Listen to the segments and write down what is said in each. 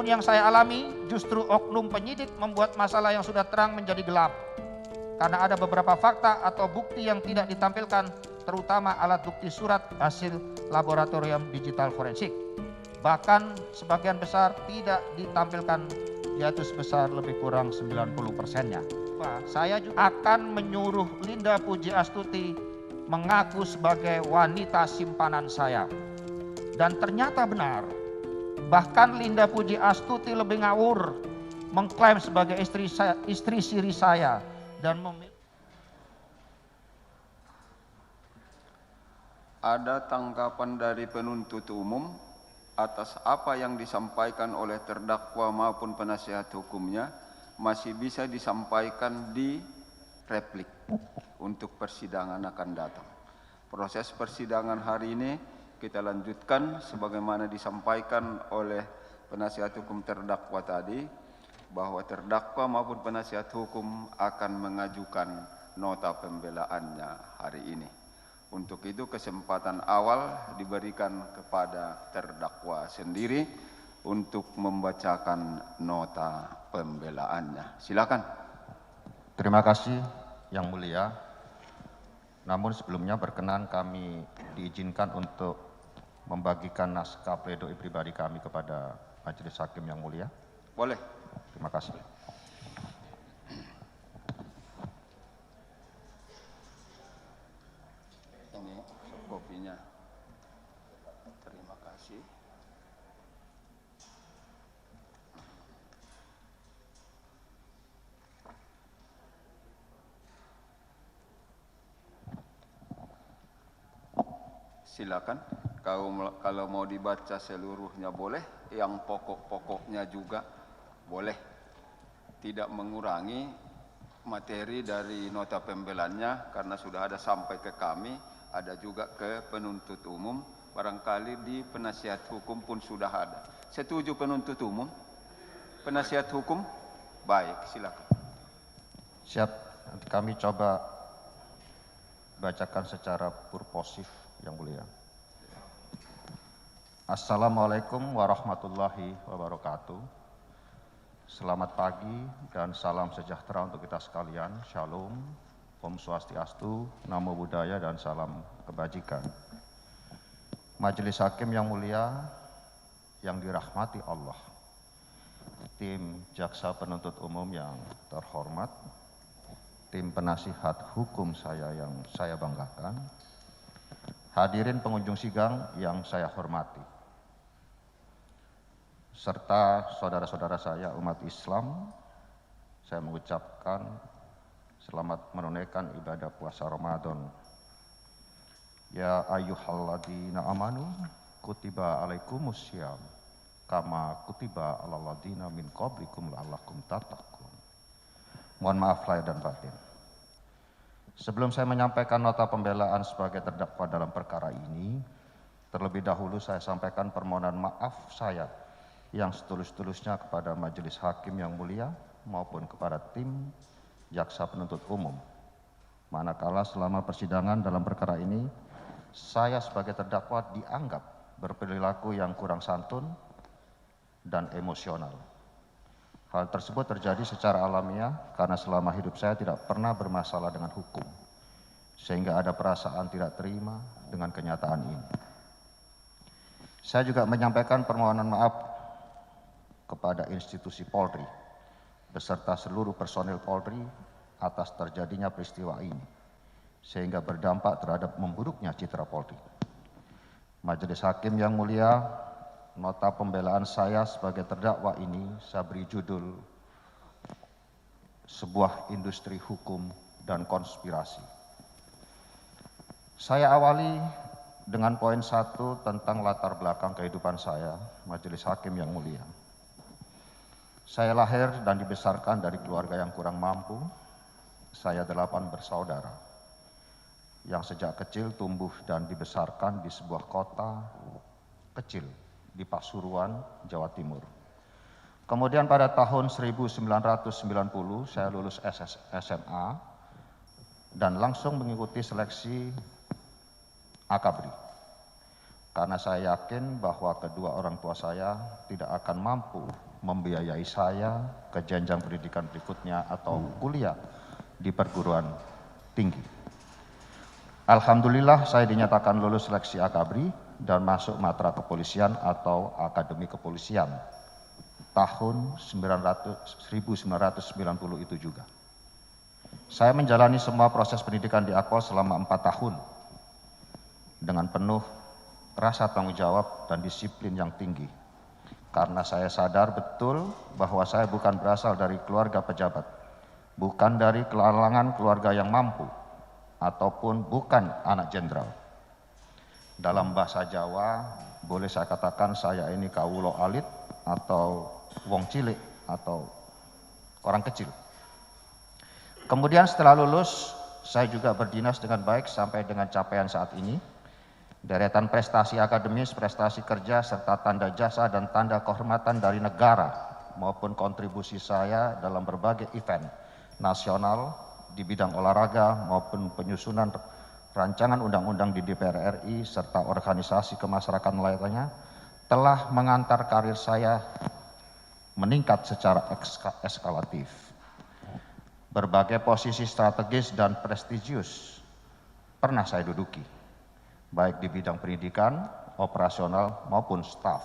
Namun yang saya alami justru oknum penyidik membuat masalah yang sudah terang menjadi gelap. Karena ada beberapa fakta atau bukti yang tidak ditampilkan, terutama alat bukti surat hasil laboratorium digital forensik. Bahkan sebagian besar tidak ditampilkan, yaitu sebesar lebih kurang 90%-nya. Saya juga akan menyuruh Linda Puji Astuti mengaku sebagai wanita simpanan saya. Dan ternyata benar. Bahkan Linda Puji Astuti lebih ngawur, mengklaim sebagai istri siri saya dan Ada tanggapan dari penuntut umum atas apa yang disampaikan oleh terdakwa maupun penasihat hukumnya masih bisa disampaikan di replik untuk persidangan akan datang. Proses persidangan hari ini kita lanjutkan sebagaimana disampaikan oleh penasihat hukum terdakwa tadi, bahwa terdakwa maupun penasihat hukum akan mengajukan nota pembelaannya hari ini. Untuk itu kesempatan awal diberikan kepada terdakwa sendiri untuk membacakan nota pembelaannya. Silakan. Terima kasih Yang Mulia. Namun sebelumnya berkenan kami diizinkan untuk membagikan naskah pledoi pribadi kami kepada Majelis Hakim Yang Mulia. Boleh. Terima kasih. Ini kopinya. Terima kasih. Silakan. Kalau mau dibaca seluruhnya boleh, yang pokok-pokoknya juga boleh. Tidak mengurangi materi dari nota pembelaannya karena sudah ada sampai ke kami, ada juga ke penuntut umum, barangkali di penasihat hukum pun sudah ada. Setuju penuntut umum? Penasihat hukum? Baik, silakan. Siap, nanti kami coba bacakan secara purposif Yang Mulia. Assalamualaikum warahmatullahi wabarakatuh. Selamat pagi dan salam sejahtera untuk kita sekalian. Shalom, Om Swastiastu, Namo Buddhaya dan salam kebajikan. Majelis Hakim Yang Mulia yang dirahmati Allah, tim jaksa penuntut umum yang terhormat, tim penasihat hukum saya yang saya banggakan, hadirin pengunjung sidang yang saya hormati, serta saudara-saudara saya umat Islam, saya mengucapkan selamat menunaikan ibadah puasa Ramadan. Ya ayyuhalladzina amanu kutiba alaikumussyam kama kutiba alal ladzina min qablikum la'allakum tattaqun. Mohon maaf lahir dan batin. Sebelum saya menyampaikan nota pembelaan sebagai terdakwa dalam perkara ini, terlebih dahulu saya sampaikan permohonan maaf saya yang setulus-tulusnya kepada Majelis Hakim Yang Mulia maupun kepada tim jaksa penuntut umum. Manakala selama persidangan dalam perkara ini, saya sebagai terdakwa dianggap berperilaku yang kurang santun dan emosional. Hal tersebut terjadi secara alamiah karena selama hidup saya tidak pernah bermasalah dengan hukum, sehingga ada perasaan tidak terima dengan kenyataan ini. Saya juga menyampaikan permohonan maaf kepada institusi Polri beserta seluruh personil Polri atas terjadinya peristiwa ini, sehingga berdampak terhadap memburuknya citra Polri. Majelis Hakim Yang Mulia, nota pembelaan saya sebagai terdakwa ini saya beri judul Sebuah Industri Hukum dan Konspirasi. Saya awali dengan poin 1 tentang latar belakang kehidupan saya, Majelis Hakim Yang Mulia. Saya lahir dan dibesarkan dari keluarga yang kurang mampu. Saya 8 bersaudara yang sejak kecil tumbuh dan dibesarkan di sebuah kota kecil di Pasuruan, Jawa Timur. Kemudian pada tahun 1990 saya lulus SMA dan langsung mengikuti seleksi Akabri. Karena saya yakin bahwa kedua orang tua saya tidak akan mampu membiayai saya ke jenjang pendidikan berikutnya atau kuliah di perguruan tinggi. Alhamdulillah saya dinyatakan lulus seleksi Akabri dan masuk matra kepolisian atau Akademi Kepolisian tahun 1990 itu juga. Saya menjalani semua proses pendidikan di Akpol selama 4 tahun dengan penuh rasa tanggung jawab dan disiplin yang tinggi. Karena saya sadar betul bahwa saya bukan berasal dari keluarga pejabat, bukan dari kalangan keluarga yang mampu, ataupun bukan anak jenderal. Dalam bahasa Jawa, boleh saya katakan saya ini kawulo alit atau wong cilik atau orang kecil. Kemudian setelah lulus, saya juga berdinas dengan baik sampai dengan capaian saat ini. Deretan prestasi akademis, prestasi kerja, serta tanda jasa dan tanda kehormatan dari negara maupun kontribusi saya dalam berbagai event nasional di bidang olahraga maupun penyusunan rancangan undang-undang di DPR RI serta organisasi kemasyarakatan lainnya telah mengantar karir saya meningkat secara eskalatif. Berbagai posisi strategis dan prestisius pernah saya duduki, baik di bidang pendidikan, operasional maupun staf.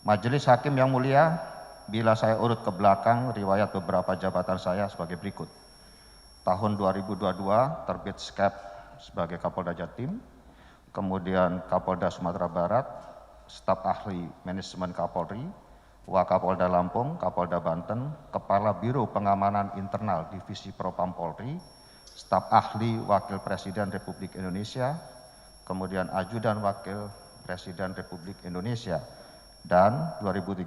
Majelis Hakim yang mulia, bila saya urut ke belakang riwayat beberapa jabatan saya sebagai berikut. Tahun 2022 terbit SKEP sebagai Kapolda Jatim, kemudian Kapolda Sumatera Barat, staf ahli manajemen Kapolri, Wakapolda Lampung, Kapolda Banten, Kepala Biro Pengamanan Internal Divisi Propam Polri, staf ahli Wakil Presiden Republik Indonesia, kemudian Ajudan Wakil Presiden Republik Indonesia, dan 2013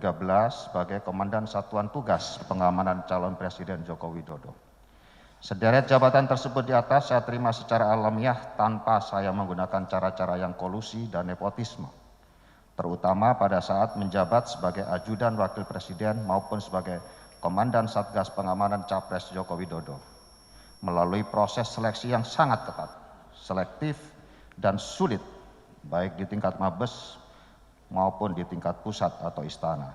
sebagai Komandan Satuan Tugas Pengamanan Calon Presiden Joko Widodo. Sederet jabatan tersebut di atas saya terima secara alamiah tanpa saya menggunakan cara-cara yang kolusi dan nepotisme, terutama pada saat menjabat sebagai Ajudan Wakil Presiden maupun sebagai Komandan Satgas Pengamanan Capres Joko Widodo, melalui proses seleksi yang sangat ketat, selektif, dan sulit, baik di tingkat Mabes maupun di tingkat pusat atau istana.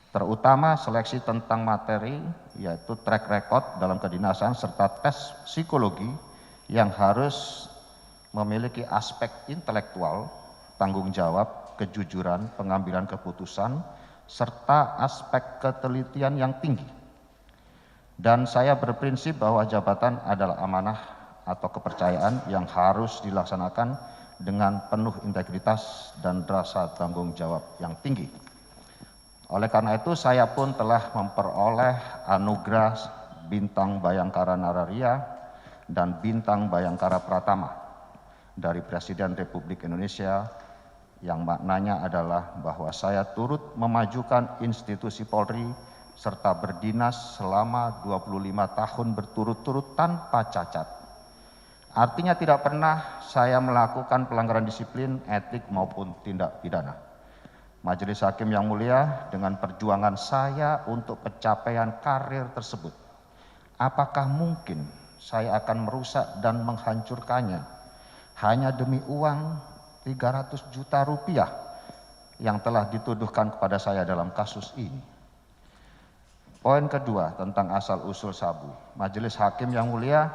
Terutama seleksi tentang materi, yaitu track record dalam kedinasan serta tes psikologi yang harus memiliki aspek intelektual, tanggung jawab, kejujuran, pengambilan keputusan, serta aspek ketelitian yang tinggi. Dan saya berprinsip bahwa jabatan adalah amanah atau kepercayaan yang harus dilaksanakan dengan penuh integritas dan rasa tanggung jawab yang tinggi. Oleh karena itu saya pun telah memperoleh anugerah Bintang Bayangkara Nararia dan Bintang Bayangkara Pratama dari Presiden Republik Indonesia, yang maknanya adalah bahwa saya turut memajukan institusi Polri serta berdinas selama 25 tahun berturut-turut tanpa cacat. Artinya tidak pernah saya melakukan pelanggaran disiplin, etik maupun tindak pidana. Majelis Hakim yang mulia, dengan perjuangan saya untuk pencapaian karir tersebut, apakah mungkin saya akan merusak dan menghancurkannya hanya demi uang 300 juta rupiah yang telah dituduhkan kepada saya dalam kasus ini? Poin kedua tentang asal-usul sabu. Majelis Hakim yang mulia,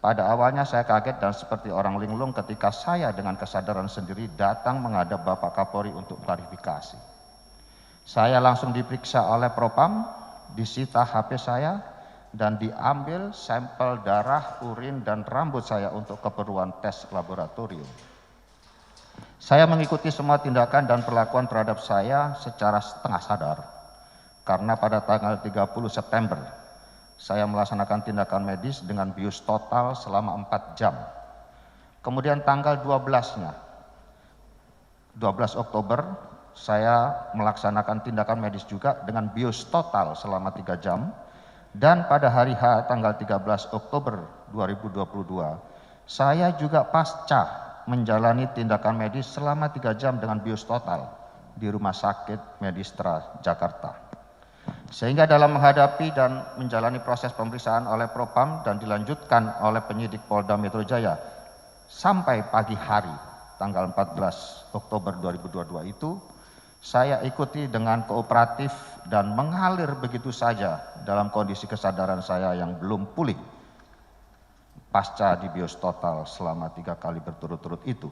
pada awalnya saya kaget dan seperti orang linglung ketika saya dengan kesadaran sendiri datang menghadap Bapak Kapolri untuk klarifikasi. Saya langsung diperiksa oleh Propam, disita HP saya, dan diambil sampel darah, urin, dan rambut saya untuk keperluan tes laboratorium. Saya mengikuti semua tindakan dan perlakuan terhadap saya secara setengah sadar, karena pada tanggal 30 September, saya melaksanakan tindakan medis dengan bius total selama 4 jam. Kemudian tanggal 12 Oktober, saya melaksanakan tindakan medis juga dengan bius total selama 3 jam. Dan pada hari H tanggal 13 Oktober 2022, saya juga pasca menjalani tindakan medis selama 3 jam dengan bius total di Rumah Sakit Medistra Jakarta. Sehingga dalam menghadapi dan menjalani proses pemeriksaan oleh Propam dan dilanjutkan oleh penyidik Polda Metro Jaya sampai pagi hari tanggal 14 Oktober 2022 itu, Saya ikuti dengan kooperatif dan mengalir begitu saja dalam kondisi kesadaran saya yang belum pulih pasca dibius total selama 3 kali berturut-turut itu.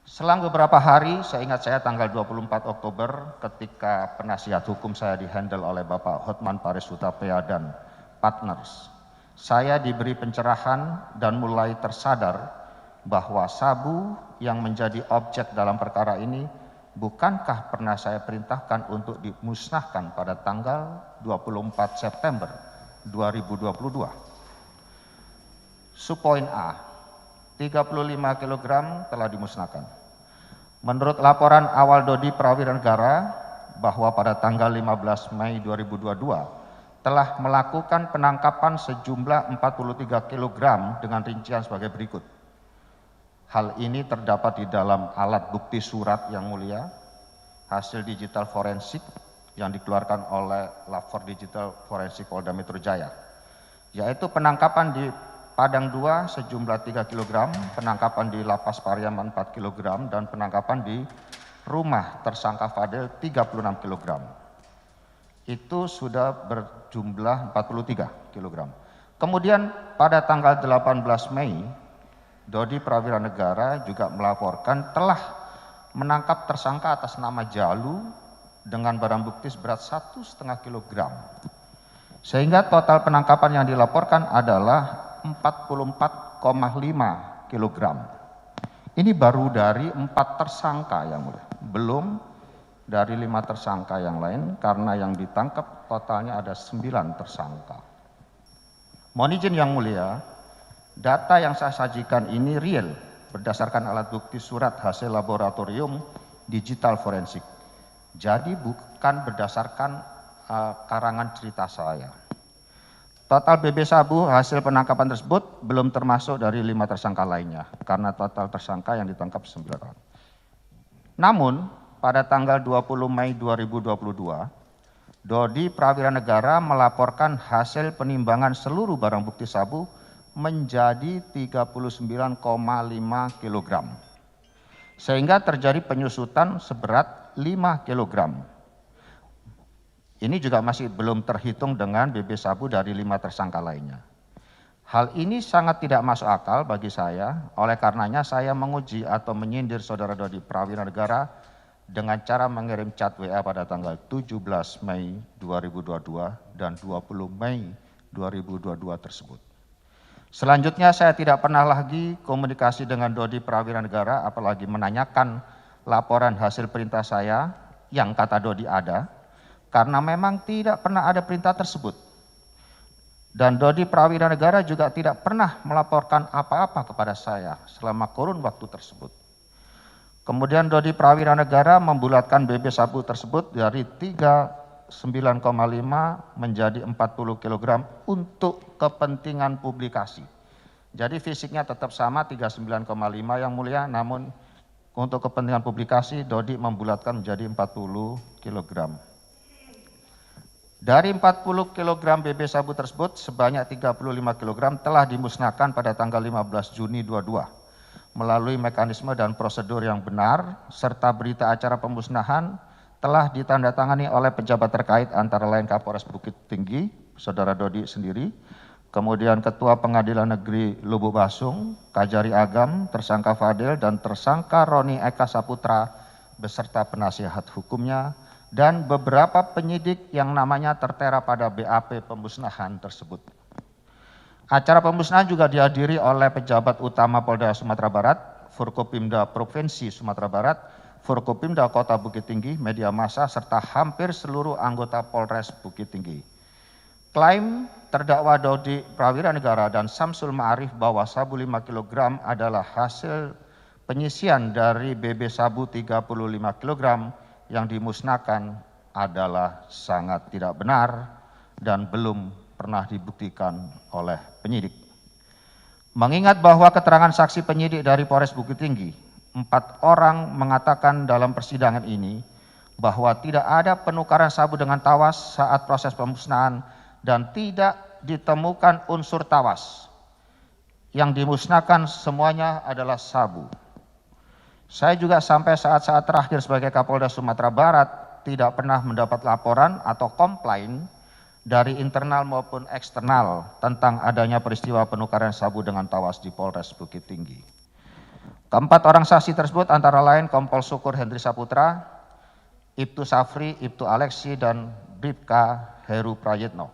Selang beberapa hari, saya ingat saya tanggal 24 Oktober ketika penasihat hukum saya dihandle oleh Bapak Hotman Paris Hutapea dan partners. Saya diberi pencerahan dan mulai tersadar bahwa sabu yang menjadi objek dalam perkara ini bukankah pernah saya perintahkan untuk dimusnahkan pada tanggal 24 September 2022. Subpoin A, 35 kg telah dimusnahkan. Menurut laporan awal Dodi Prawira Negara bahwa pada tanggal 15 Mei 2022 telah melakukan penangkapan sejumlah 43 kg dengan rincian sebagai berikut. Hal ini terdapat di dalam alat bukti surat yang mulia, hasil digital forensik yang dikeluarkan oleh Lapor Digital Forensik Polda Metro Jaya, yaitu penangkapan di Padang 2 sejumlah 3 kg, penangkapan di Lapas Pariaman 4 kg, dan penangkapan di rumah tersangka Fadel 36 kg. Itu sudah berjumlah 43 kg. Kemudian pada tanggal 18 Mei, Dodi Prawira Negara juga melaporkan telah menangkap tersangka atas nama Jalu dengan barang bukti seberat 1,5 kg. Sehingga total penangkapan yang dilaporkan adalah 44,5 kg. Ini baru dari 4 tersangka yang mulia, belum dari 5 tersangka yang lain, karena yang ditangkap totalnya ada 9 tersangka. Mohon izin yang mulia, data yang saya sajikan ini real berdasarkan alat bukti surat hasil laboratorium digital forensik. Jadi bukan berdasarkan karangan cerita saya. Total BB sabu hasil penangkapan tersebut belum termasuk dari 5 tersangka lainnya, karena total tersangka yang ditangkap 9 orang. Namun, pada tanggal 20 Mei 2022, Dodi Prawira Negara melaporkan hasil penimbangan seluruh barang bukti sabu menjadi 39,5 kg. Sehingga terjadi penyusutan seberat 5 kg. Ini juga masih belum terhitung dengan BB sabu dari 5 tersangka lainnya. Hal ini sangat tidak masuk akal bagi saya, oleh karenanya saya menguji atau menyindir saudara Dodi Prawira Negara dengan cara mengirim chat WA pada tanggal 17 Mei 2022 dan 20 Mei 2022 tersebut. Selanjutnya saya tidak pernah lagi komunikasi dengan Dodi Prawira Negara, apalagi menanyakan laporan hasil perintah saya yang kata Dodi ada, karena memang tidak pernah ada perintah tersebut. Dan Dodi Prawira Negara juga tidak pernah melaporkan apa-apa kepada saya selama kurun waktu tersebut. Kemudian Dodi Prawira Negara membulatkan BB sabu tersebut dari 39,5 menjadi 40 kg untuk kepentingan publikasi. Jadi fisiknya tetap sama 39,5 yang mulia, namun untuk kepentingan publikasi Dodi membulatkan menjadi 40 kg. Dari 40 kg BB sabu tersebut sebanyak 35 kg telah dimusnahkan pada tanggal 15 Juni 2022. Melalui mekanisme dan prosedur yang benar, serta berita acara pemusnahan telah ditandatangani oleh pejabat terkait antara lain Kapolres Bukit Tinggi, Saudara Dodi sendiri, kemudian Ketua Pengadilan Negeri Lubuk Basung, Kajari Agam, tersangka Fadel, dan tersangka Roni Eka Saputra beserta penasihat hukumnya, dan beberapa penyidik yang namanya tertera pada BAP pemusnahan tersebut. Acara pemusnahan juga dihadiri oleh pejabat utama Polda Sumatera Barat, Forkopimda Provinsi Sumatera Barat, Forkopimda Kota Bukit Tinggi, media massa, serta hampir seluruh anggota Polres Bukit Tinggi. Klaim terdakwa Dodi Prawira Negara dan Samsul Ma'arif bahwa sabu 5 kg adalah hasil penyisian dari BB sabu 35 kg yang dimusnahkan adalah sangat tidak benar dan belum pernah dibuktikan oleh penyidik. Mengingat bahwa keterangan saksi penyidik dari Polres Bukit Tinggi, 4 orang mengatakan dalam persidangan ini bahwa tidak ada penukaran sabu dengan tawas saat proses pemusnahan dan tidak ditemukan unsur tawas. Yang dimusnahkan semuanya adalah sabu. Saya juga sampai saat-saat terakhir sebagai Kapolda Sumatera Barat tidak pernah mendapat laporan atau komplain dari internal maupun eksternal tentang adanya peristiwa penukaran sabu dengan tawas di Polres Bukit Tinggi. Keempat orang saksi tersebut antara lain Kompol Syukur Hendri Saputra, Ibtu Safri, Ibtu Aleksi, dan Bribka Heru Prayitno.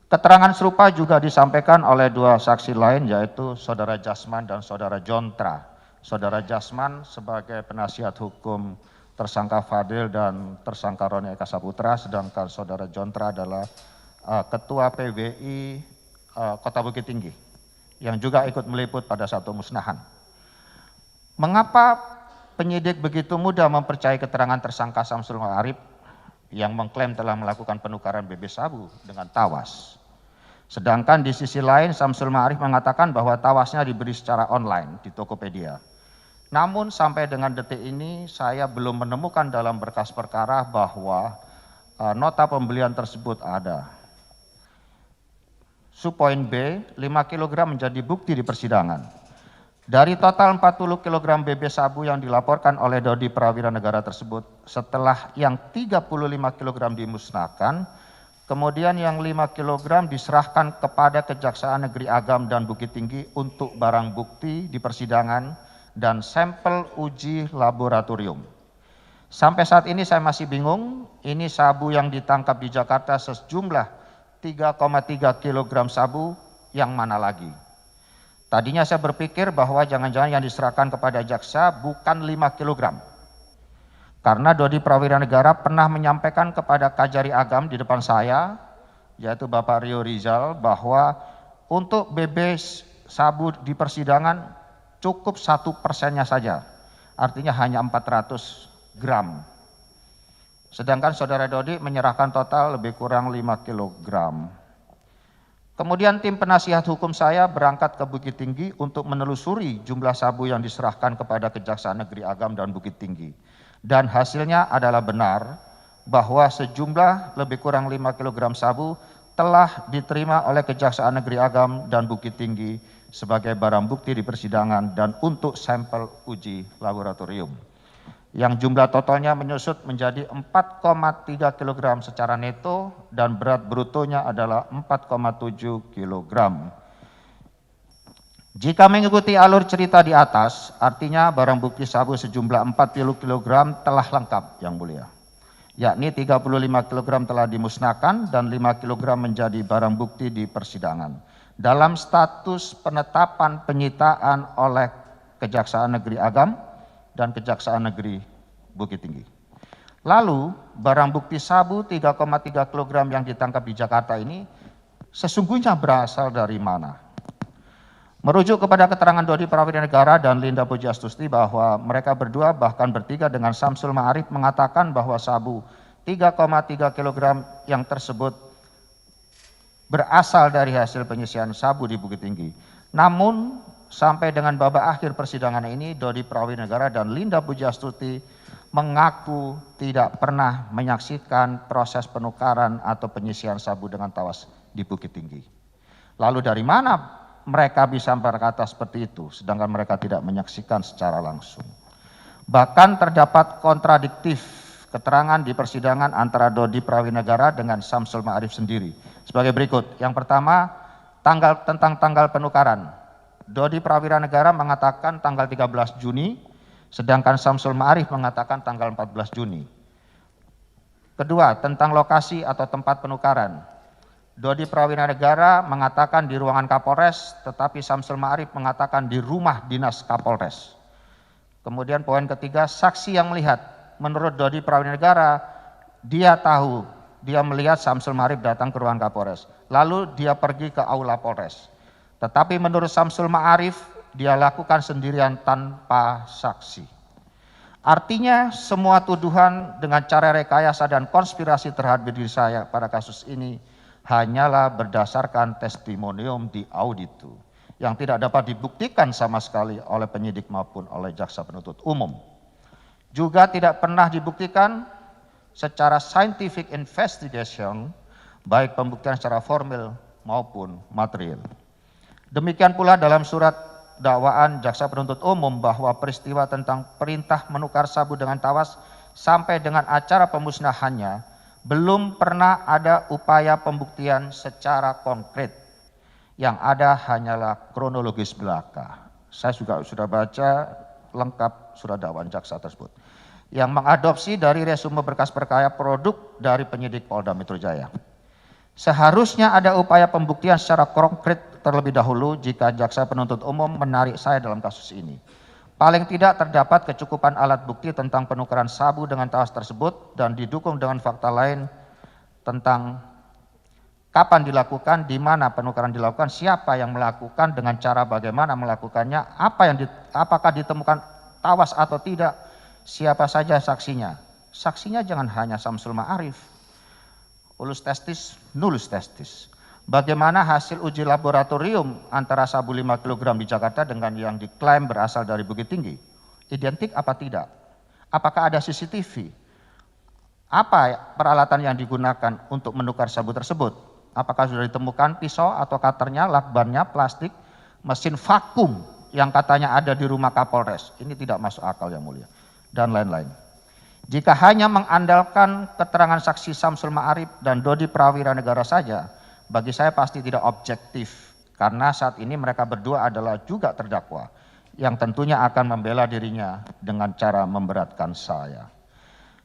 Keterangan serupa juga disampaikan oleh dua saksi lain yaitu Saudara Jasman dan Saudara Jontra. Saudara Jasman sebagai penasihat hukum tersangka Fadil dan tersangka Roni Eka Saputra, sedangkan Saudara Jontra adalah Ketua PBI Kota Bukit Tinggi yang juga ikut meliput pada saat pemusnahan. Mengapa penyidik begitu mudah mempercayai keterangan tersangka Samsul Ma'arif yang mengklaim telah melakukan penukaran BB sabu dengan tawas? Sedangkan di sisi lain Samsul Ma'arif mengatakan bahwa tawasnya diberi secara online di Tokopedia. Namun sampai dengan detik ini saya belum menemukan dalam berkas perkara bahwa nota pembelian tersebut ada. Subpoin B, 5 kg menjadi bukti di persidangan. Dari total 40 kg BB sabu yang dilaporkan oleh Dodi Prawira Negara tersebut, setelah yang 35 kg dimusnahkan, kemudian yang 5 kg diserahkan kepada Kejaksaan Negeri Agam dan Bukit Tinggi untuk barang bukti di persidangan dan sampel uji laboratorium. Sampai saat ini saya masih bingung, ini sabu yang ditangkap di Jakarta sejumlah 3,3 kg sabu yang mana lagi? Tadinya saya berpikir bahwa jangan-jangan yang diserahkan kepada jaksa bukan 5 kg. Karena Dodi Prawira Negara pernah menyampaikan kepada Kajari Agam di depan saya, yaitu Bapak Rio Rizal, bahwa untuk BB sabu di persidangan cukup 1%-nya saja, artinya hanya 400 gram. Sedangkan Saudara Dodi menyerahkan total lebih kurang 5 kg. Kemudian tim penasihat hukum saya berangkat ke Bukit Tinggi untuk menelusuri jumlah sabu yang diserahkan kepada Kejaksaan Negeri Agam dan Bukit Tinggi. Dan hasilnya adalah benar bahwa sejumlah lebih kurang 5 kg sabu telah diterima oleh Kejaksaan Negeri Agam dan Bukit Tinggi sebagai barang bukti di persidangan dan untuk sampel uji laboratorium. Yang jumlah totalnya menyusut menjadi 4,3 kg secara neto dan berat brutonya adalah 4,7 kg. Jika mengikuti alur cerita di atas, artinya barang bukti sabu sejumlah 40 kg telah lengkap yang mulia. Yakni 35 kg telah dimusnahkan dan 5 kg menjadi barang bukti di persidangan. Dalam status penetapan penyitaan oleh Kejaksaan Negeri Agam dan Kejaksaan Negeri Bukit Tinggi. Lalu barang bukti sabu 3,3 kg yang ditangkap di Jakarta ini sesungguhnya berasal dari mana? Merujuk kepada keterangan Dodi Prawira Negara dan Linda Pujiastuti bahwa mereka berdua bahkan bertiga dengan Samsul Ma'arif mengatakan bahwa sabu 3,3 kg yang tersebut berasal dari hasil penyisian sabu di Bukit Tinggi. Namun sampai dengan babak akhir persidangan ini Dodi Prawira Negara dan Linda Pujiastuti mengaku tidak pernah menyaksikan proses penukaran atau penyisian sabu dengan tawas di Bukit Tinggi. Lalu dari mana mereka bisa berkata seperti itu sedangkan mereka tidak menyaksikan secara langsung? Bahkan terdapat kontradiktif keterangan di persidangan antara Dodi Prawira Negara dengan Samsul Ma'arif sendiri. Sebagai berikut. Yang pertama, tentang tanggal penukaran. Dodi Prawira Negara mengatakan tanggal 13 Juni, sedangkan Samsul Ma'arif mengatakan tanggal 14 Juni. Kedua, tentang lokasi atau tempat penukaran. Dodi Prawira Negara mengatakan di ruangan Kapolres, tetapi Samsul Ma'arif mengatakan di rumah dinas Kapolres. Kemudian poin ketiga, saksi yang melihat. Menurut Dodi Prawira Negara, dia melihat Samsul Ma'arif datang ke ruangan Kapolres. Lalu dia pergi ke aula Polres. Tetapi menurut Samsul Ma'arif, dia lakukan sendirian tanpa saksi. Artinya semua tuduhan dengan cara rekayasa dan konspirasi terhadap diri saya pada kasus ini hanyalah berdasarkan testimonium di auditu yang tidak dapat dibuktikan sama sekali oleh penyidik maupun oleh jaksa penuntut umum. Juga tidak pernah dibuktikan secara scientific investigation, baik pembuktian secara formil maupun material. Demikian pula dalam surat dakwaan jaksa penuntut umum bahwa peristiwa tentang perintah menukar sabu dengan tawas sampai dengan acara pemusnahannya belum pernah ada upaya pembuktian secara konkret. Yang ada hanyalah kronologis belaka. Saya juga sudah baca lengkap surat dakwaan jaksa tersebut yang mengadopsi dari resume berkas perkara produk dari penyidik Polda Metro Jaya. Seharusnya ada upaya pembuktian secara konkret terlebih dahulu jika jaksa penuntut umum menarik saya dalam kasus ini. Paling tidak terdapat kecukupan alat bukti tentang penukaran sabu dengan tawas tersebut dan didukung dengan fakta lain tentang kapan dilakukan, di mana penukaran dilakukan, siapa yang melakukan, dengan cara bagaimana melakukannya, apakah ditemukan tawas atau tidak, siapa saja saksinya. Saksinya jangan hanya Samsul Ma'arif. Ulus testis, nullus testis. Bagaimana hasil uji laboratorium antara sabu 5 kg di Jakarta dengan yang diklaim berasal dari Bukit Tinggi? Identik apa tidak? Apakah ada CCTV? Apa peralatan yang digunakan untuk menukar sabu tersebut? Apakah sudah ditemukan pisau atau cutter-nya, lakbannya, plastik, mesin vakum yang katanya ada di rumah Kapolres? Ini tidak masuk akal yang mulia. Dan lain-lain. Jika hanya mengandalkan keterangan saksi Samsul Ma'arif dan Dodi Prawira Negara saja, bagi saya pasti tidak objektif. Karena saat ini mereka berdua adalah juga terdakwa, yang tentunya akan membela dirinya dengan cara memberatkan saya.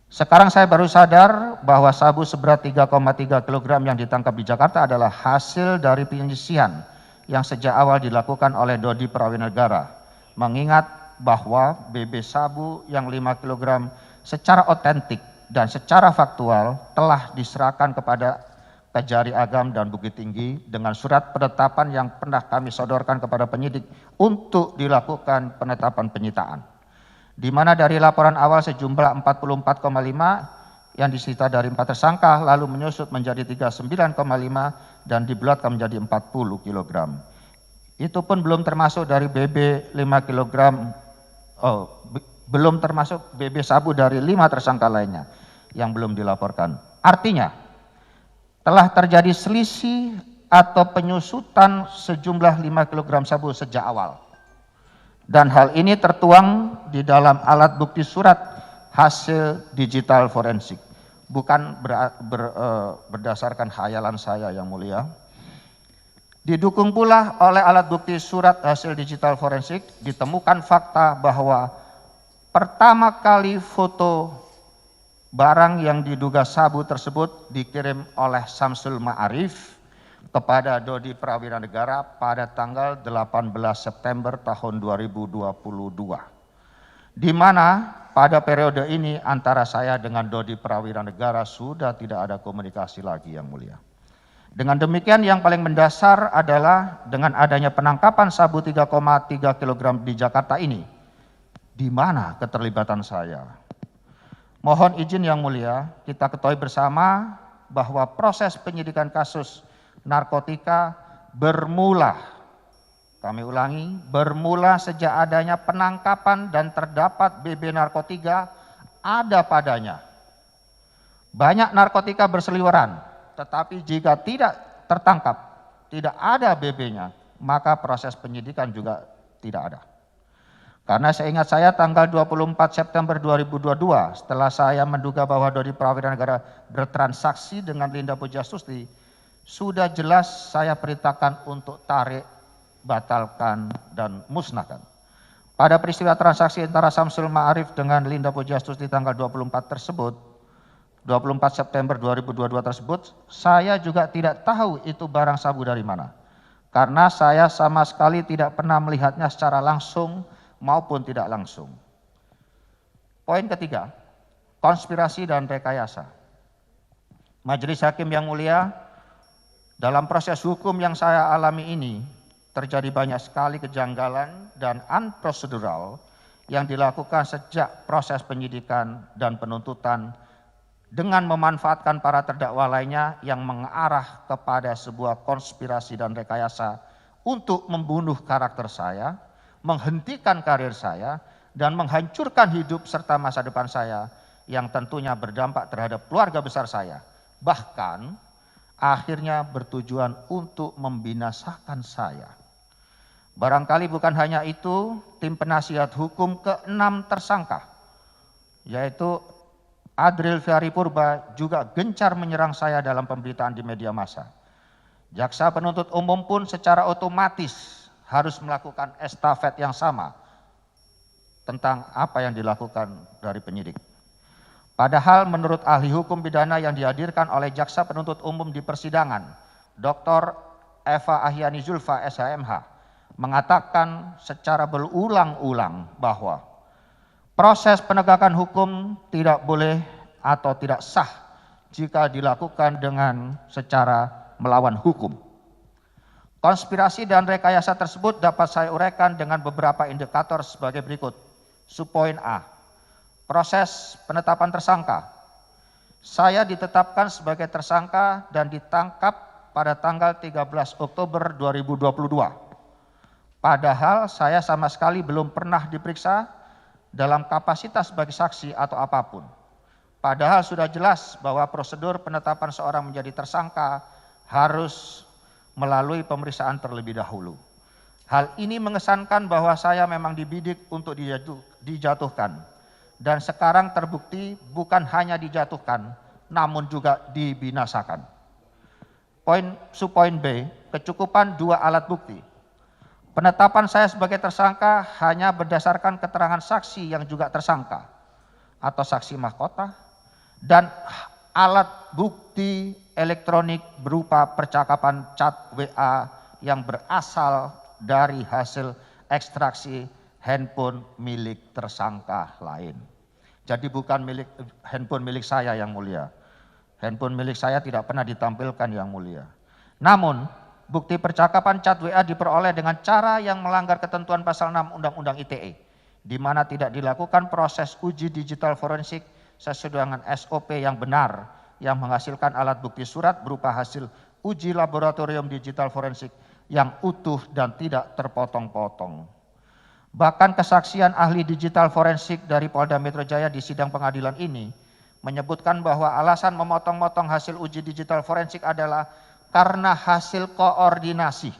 Sekarang saya baru sadar bahwa sabu seberat 3,3 kg yang ditangkap di Jakarta adalah hasil dari penyisihan yang sejak awal dilakukan oleh Dodi Prawira Negara. Mengingat bahwa BB sabu yang 5 kg secara otentik dan secara faktual telah diserahkan kepada Kejari Agam dan Bukit Tinggi dengan surat penetapan yang pernah kami sodorkan kepada penyidik untuk dilakukan penetapan penyitaan. Di mana dari laporan awal sejumlah 44,5 yang disita dari 4 tersangka lalu menyusut menjadi 39,5 dan dibulatkan menjadi 40 kg. Itu pun belum termasuk dari BB 5 kg, belum termasuk BB sabu dari 5 tersangka lainnya yang belum dilaporkan. Artinya, telah terjadi selisih atau penyusutan sejumlah 5 kg sabu sejak awal. Dan hal ini tertuang di dalam alat bukti surat hasil digital forensik. Bukan berdasarkan khayalan saya yang mulia. Didukung pula oleh alat bukti surat hasil digital forensik, ditemukan fakta bahwa pertama kali foto barang yang diduga sabu tersebut dikirim oleh Samsul Ma'arif kepada Dodi Prawira Negara pada tanggal 18 September tahun 2022. Di mana pada periode ini antara saya dengan Dodi Prawira Negara sudah tidak ada komunikasi lagi yang mulia. Dengan demikian yang paling mendasar adalah dengan adanya penangkapan sabu 3,3 kg di Jakarta ini. Di mana keterlibatan saya? Mohon izin yang mulia, kita ketahui bersama bahwa proses penyidikan kasus narkotika bermula, kami ulangi, bermula sejak adanya penangkapan dan terdapat BB narkotika ada padanya. Banyak narkotika berseliweran, tetapi jika tidak tertangkap, tidak ada BB-nya, maka proses penyidikan juga tidak ada. Karena seingat saya tanggal 24 September 2022 setelah saya menduga bahwa Dodi Prawira Negara bertransaksi dengan Linda Pujastuti, sudah jelas saya perintahkan untuk tarik, batalkan, dan musnahkan. Pada peristiwa transaksi antara Samsul Ma'arif dengan Linda Pujastuti tanggal 24 tersebut, 24 September 2022 tersebut, saya juga tidak tahu itu barang sabu dari mana. Karena saya sama sekali tidak pernah melihatnya secara langsung maupun tidak langsung. Poin ketiga, konspirasi dan rekayasa. Majelis Hakim yang mulia, dalam proses hukum yang saya alami ini, terjadi banyak sekali kejanggalan dan unprocedural yang dilakukan sejak proses penyidikan dan penuntutan dengan memanfaatkan para terdakwa lainnya yang mengarah kepada sebuah konspirasi dan rekayasa untuk membunuh karakter saya, menghentikan karir saya, dan menghancurkan hidup serta masa depan saya yang tentunya berdampak terhadap keluarga besar saya. Bahkan akhirnya bertujuan untuk membinasakan saya. Barangkali bukan hanya itu, tim penasihat hukum ke-6 tersangka, yaitu Adril Fiari Purba, juga gencar menyerang saya dalam pemberitaan di media massa. Jaksa penuntut umum pun secara otomatis harus melakukan estafet yang sama tentang apa yang dilakukan dari penyidik. Padahal menurut ahli hukum pidana yang dihadirkan oleh jaksa penuntut umum di persidangan, Dr. Eva Ahyani Zulfa, SHMH, mengatakan secara berulang-ulang bahwa proses penegakan hukum tidak boleh atau tidak sah jika dilakukan dengan secara melawan hukum. Konspirasi dan rekayasa tersebut dapat saya uraikan dengan beberapa indikator sebagai berikut. Subpoin A, proses penetapan tersangka. Saya ditetapkan sebagai tersangka dan ditangkap pada tanggal 13 Oktober 2022. Padahal saya sama sekali belum pernah diperiksa dalam kapasitas sebagai saksi atau apapun. Padahal sudah jelas bahwa prosedur penetapan seorang menjadi tersangka harus melalui pemeriksaan terlebih dahulu. Hal ini mengesankan bahwa saya memang dibidik untuk dijatuhkan. Dan sekarang terbukti bukan hanya dijatuhkan, namun juga dibinasakan. Subpoin B, kecukupan 2 alat bukti. Penetapan saya sebagai tersangka hanya berdasarkan keterangan saksi yang juga tersangka atau saksi mahkota dan alat bukti elektronik berupa percakapan chat WA yang berasal dari hasil ekstraksi handphone milik tersangka lain. Jadi bukan handphone milik saya yang mulia. Handphone milik saya tidak pernah ditampilkan yang mulia. Namun bukti percakapan chat WA diperoleh dengan cara yang melanggar ketentuan pasal 6 Undang-Undang ITE, di mana tidak dilakukan proses uji digital forensik sesuai dengan SOP yang benar, yang menghasilkan alat bukti surat berupa hasil uji laboratorium digital forensik yang utuh dan tidak terpotong-potong. Bahkan kesaksian ahli digital forensik dari Polda Metro Jaya di sidang pengadilan ini menyebutkan bahwa alasan memotong-motong hasil uji digital forensik adalah karena hasil koordinasi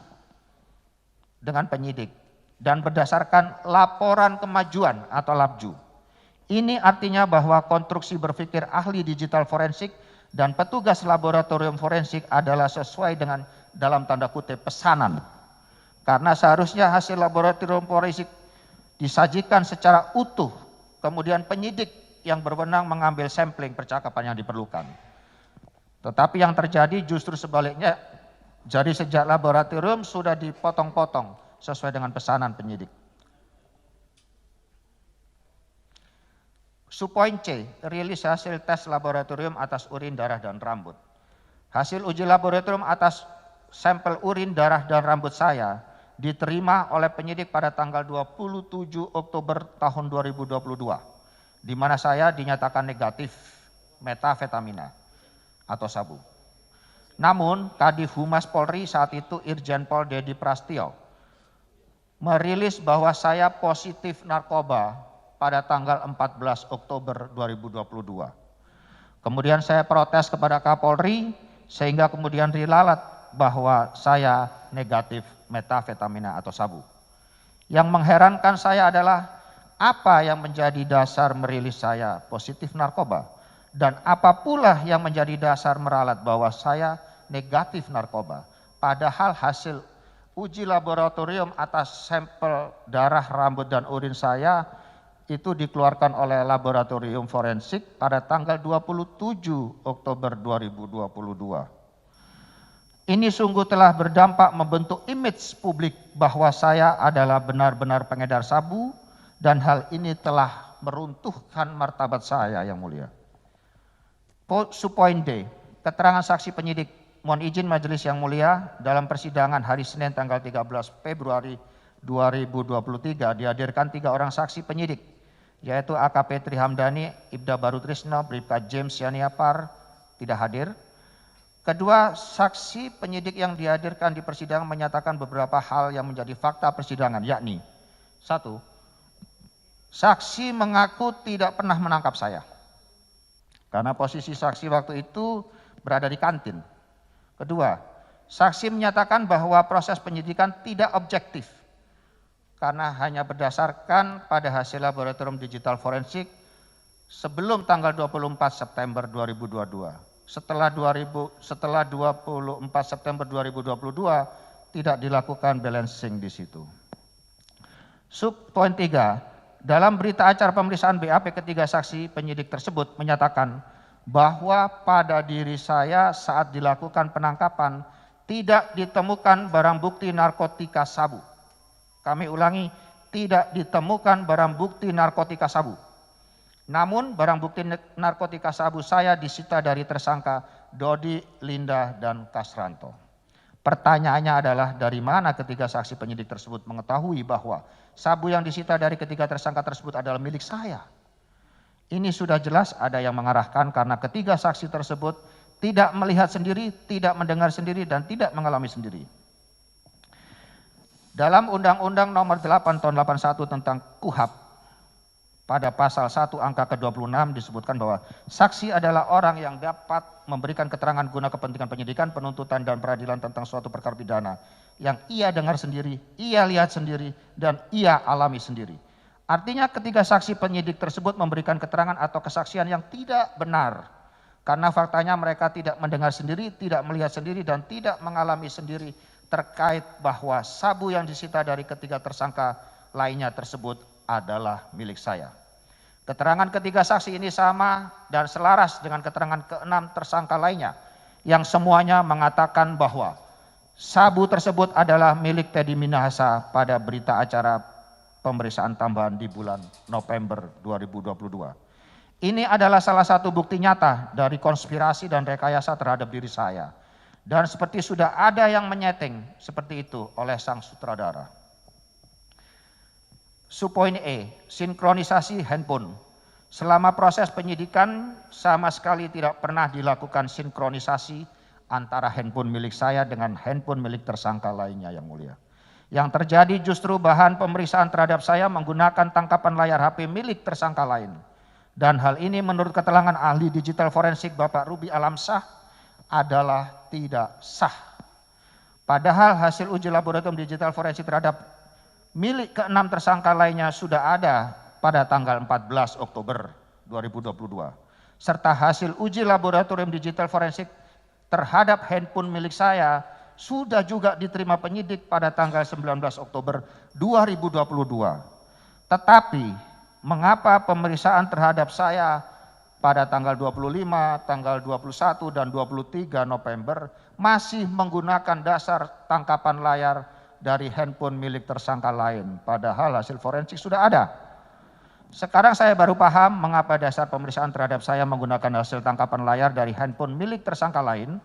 dengan penyidik dan berdasarkan laporan kemajuan atau LAPJU. Ini artinya bahwa konstruksi berpikir ahli digital forensik dan petugas laboratorium forensik adalah sesuai dengan dalam tanda kutip pesanan. Karena seharusnya hasil laboratorium forensik disajikan secara utuh, kemudian penyidik yang berwenang mengambil sampling percakapan yang diperlukan. Tetapi yang terjadi justru sebaliknya, jadi sejak laboratorium sudah dipotong-potong sesuai dengan pesanan penyidik. Subpoin C, rilis hasil tes laboratorium atas urin, darah, dan rambut. Hasil uji laboratorium atas sampel urin, darah, dan rambut saya diterima oleh penyidik pada tanggal 27 Oktober tahun 2022, di mana saya dinyatakan negatif metafetamina atau sabu. Namun, Kadif Humas Polri saat itu Irjen Pol Dedi Prastio merilis bahwa saya positif narkoba pada tanggal 14 Oktober 2022. Kemudian saya protes kepada Kapolri sehingga kemudian dilalat bahwa saya negatif metafetamina atau sabu. Yang mengherankan saya adalah apa yang menjadi dasar merilis saya positif narkoba dan apa pula yang menjadi dasar meralat bahwa saya negatif narkoba. Padahal hasil uji laboratorium atas sampel darah, rambut, dan urin saya itu dikeluarkan oleh laboratorium forensik pada tanggal 27 Oktober 2022. Ini sungguh telah berdampak membentuk image publik bahwa saya adalah benar-benar pengedar sabu dan hal ini telah meruntuhkan martabat saya yang mulia. Subpoin D, keterangan saksi penyidik. Mohon izin majelis yang mulia, dalam persidangan hari Senin tanggal 13 Februari 2023 dihadirkan 3 orang saksi penyidik, yaitu AKP Trihamdani, Ibda Barutrisno, Bribka James Yaniapar tidak hadir. Kedua, saksi penyidik yang dihadirkan di persidangan menyatakan beberapa hal yang menjadi fakta persidangan, yakni 1. Saksi mengaku tidak pernah menangkap saya karena posisi saksi waktu itu berada di kantin. Kedua, saksi menyatakan bahwa proses penyidikan tidak objektif karena hanya berdasarkan pada hasil laboratorium digital forensik sebelum tanggal 24 September 2022. Setelah 24 September 2022 tidak dilakukan balancing di situ. Subpoin 3, dalam berita acara pemeriksaan BAP ketiga saksi penyidik tersebut menyatakan bahwa pada diri saya saat dilakukan penangkapan tidak ditemukan barang bukti narkotika sabu. Kami ulangi, tidak ditemukan barang bukti narkotika sabu. Namun barang bukti narkotika sabu saya disita dari tersangka Dodi, Linda, dan Kasranto. Pertanyaannya adalah dari mana ketiga saksi penyidik tersebut mengetahui bahwa sabu yang disita dari ketiga tersangka tersebut adalah milik saya? Ini sudah jelas ada yang mengarahkan karena ketiga saksi tersebut tidak melihat sendiri, tidak mendengar sendiri, dan tidak mengalami sendiri. Dalam Undang-Undang Nomor 8 Tahun 81 tentang KUHP, pada pasal 1 angka ke-26 disebutkan bahwa saksi adalah orang yang dapat memberikan keterangan guna kepentingan penyidikan, penuntutan, dan peradilan tentang suatu perkara pidana yang ia dengar sendiri, ia lihat sendiri, dan ia alami sendiri. Artinya ketiga saksi penyidik tersebut memberikan keterangan atau kesaksian yang tidak benar karena faktanya mereka tidak mendengar sendiri, tidak melihat sendiri, dan tidak mengalami sendiri terkait bahwa sabu yang disita dari ketiga tersangka lainnya tersebut adalah milik saya. Keterangan ketiga saksi ini sama dan selaras dengan keterangan keenam tersangka lainnya yang semuanya mengatakan bahwa sabu tersebut adalah milik Teddy Minahasa pada berita acara pemeriksaan tambahan di bulan November 2022. Ini adalah salah satu bukti nyata dari konspirasi dan rekayasa terhadap diri saya. Dan seperti sudah ada yang menyeting seperti itu oleh sang sutradara. Subpoin E, sinkronisasi handphone. Selama proses penyidikan sama sekali tidak pernah dilakukan sinkronisasi antara handphone milik saya dengan handphone milik tersangka lainnya yang mulia. Yang terjadi justru bahan pemeriksaan terhadap saya menggunakan tangkapan layar HP milik tersangka lain. Dan hal ini menurut keterangan ahli digital forensik Bapak Ruby Alamsyah adalah tidak sah. Padahal hasil uji laboratorium digital forensik terhadap milik keenam tersangka lainnya sudah ada pada tanggal 14 Oktober 2022. Serta hasil uji laboratorium digital forensik terhadap handphone milik saya sudah juga diterima penyidik pada tanggal 19 Oktober 2022. Tetapi mengapa pemeriksaan terhadap saya pada tanggal 25, tanggal 21, dan 23 November masih menggunakan dasar tangkapan layar dari handphone milik tersangka lain, padahal hasil forensik sudah ada. Sekarang saya baru paham mengapa dasar pemeriksaan terhadap saya menggunakan hasil tangkapan layar dari handphone milik tersangka lain,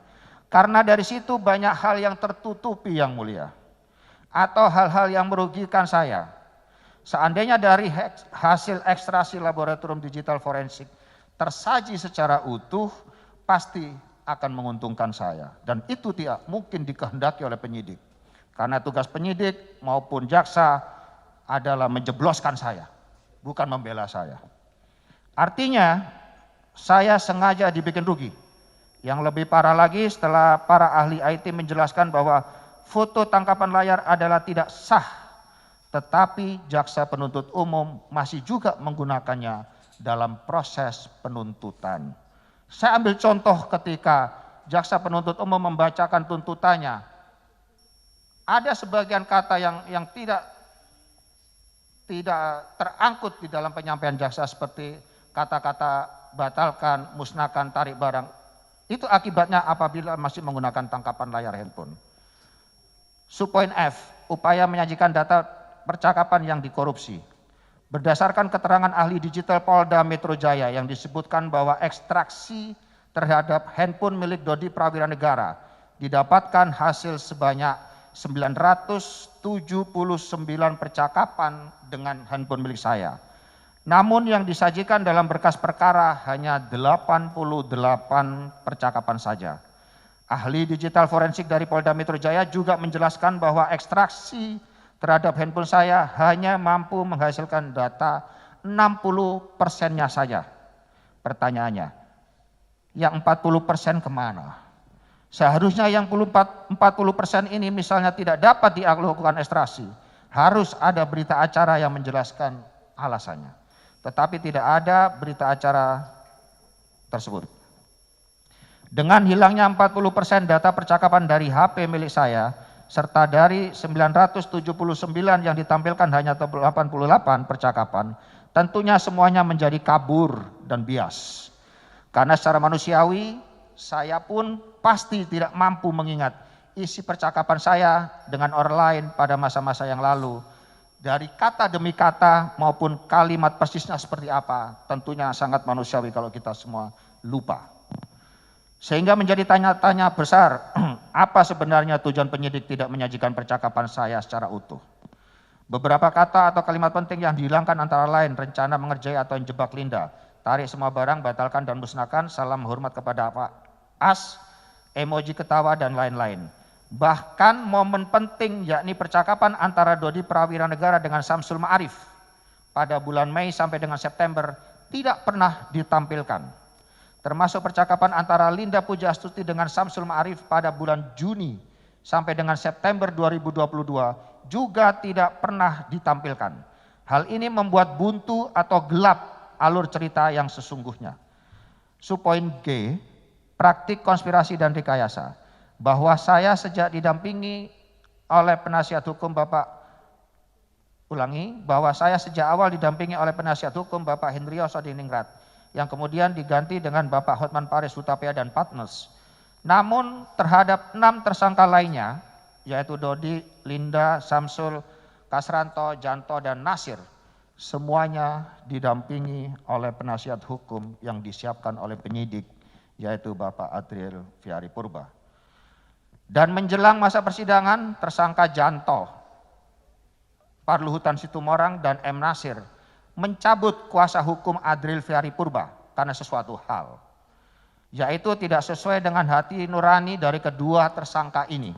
karena dari situ banyak hal yang tertutupi yang mulia, atau hal-hal yang merugikan saya. Seandainya dari hasil ekstraksi laboratorium digital forensik tersaji secara utuh, pasti akan menguntungkan saya. Dan itu tidak mungkin dikehendaki oleh penyidik. Karena tugas penyidik maupun jaksa adalah menjebloskan saya, bukan membela saya. Artinya saya sengaja dibikin rugi. Yang lebih parah lagi setelah para ahli IT menjelaskan bahwa foto tangkapan layar adalah tidak sah, tetapi jaksa penuntut umum masih juga menggunakannya dalam proses penuntutan. Saya ambil contoh ketika jaksa penuntut umum membacakan tuntutannya. Ada sebagian kata yang tidak terangkut di dalam penyampaian jaksa seperti kata-kata batalkan, musnahkan, tarik barang. Itu akibatnya apabila masih menggunakan tangkapan layar handphone. Subpoin F, upaya menyajikan data percakapan yang dikorupsi. Berdasarkan keterangan ahli digital Polda Metro Jaya yang disebutkan bahwa ekstraksi terhadap handphone milik Dodi Prawira Negara didapatkan hasil sebanyak 979 percakapan dengan handphone milik saya. Namun yang disajikan dalam berkas perkara hanya 88 percakapan saja. Ahli digital forensik dari Polda Metro Jaya juga menjelaskan bahwa ekstraksi terhadap handphone saya hanya mampu menghasilkan data 60%-nya saja. Pertanyaannya, yang 40% kemana? Seharusnya yang 40% ini misalnya tidak dapat dilakukan ekstraksi, harus ada berita acara yang menjelaskan alasannya. Tetapi tidak ada berita acara tersebut. Dengan hilangnya 40% data percakapan dari HP milik saya, serta dari 979 yang ditampilkan hanya 88 percakapan, tentunya semuanya menjadi kabur dan bias. Karena secara manusiawi, saya pun pasti tidak mampu mengingat isi percakapan saya dengan orang lain pada masa-masa yang lalu. Dari kata demi kata maupun kalimat persisnya seperti apa, tentunya sangat manusiawi kalau kita semua lupa. Sehingga menjadi tanya-tanya besar, apa sebenarnya tujuan penyidik tidak menyajikan percakapan saya secara utuh. Beberapa kata atau kalimat penting yang dihilangkan antara lain rencana mengerjai atau menjebak Linda, tarik semua barang, batalkan dan musnahkan, salam hormat kepada Pak As, emoji ketawa dan lain-lain. Bahkan momen penting yakni percakapan antara Dodi Prawiranegara dengan Samsul Ma'arif pada bulan Mei sampai dengan September tidak pernah ditampilkan. Termasuk percakapan antara Linda Pujiastuti dengan Samsul Ma'arif pada bulan Juni sampai dengan September 2022 juga tidak pernah ditampilkan. Hal ini membuat buntu atau gelap alur cerita yang sesungguhnya. Subpoin G, praktik konspirasi dan rekayasa. Bahwa saya sejak didampingi oleh penasihat hukum bahwa saya sejak awal didampingi oleh penasihat hukum Bapak Hendriyoso Diningrat yang kemudian diganti dengan Bapak Hotman Paris Hutapea dan Partners. Namun terhadap 6 tersangka lainnya yaitu Dodi, Linda, Samsul, Kasranto, Janto dan Nasir semuanya didampingi oleh penasihat hukum yang disiapkan oleh penyidik yaitu Bapak Adriel Fiari Purba. Dan menjelang masa persidangan, tersangka Janto, Parluhutan Situmorang dan M. Nasir mencabut kuasa hukum Adriel Fiari Purba karena sesuatu hal, yaitu tidak sesuai dengan hati nurani dari kedua tersangka ini.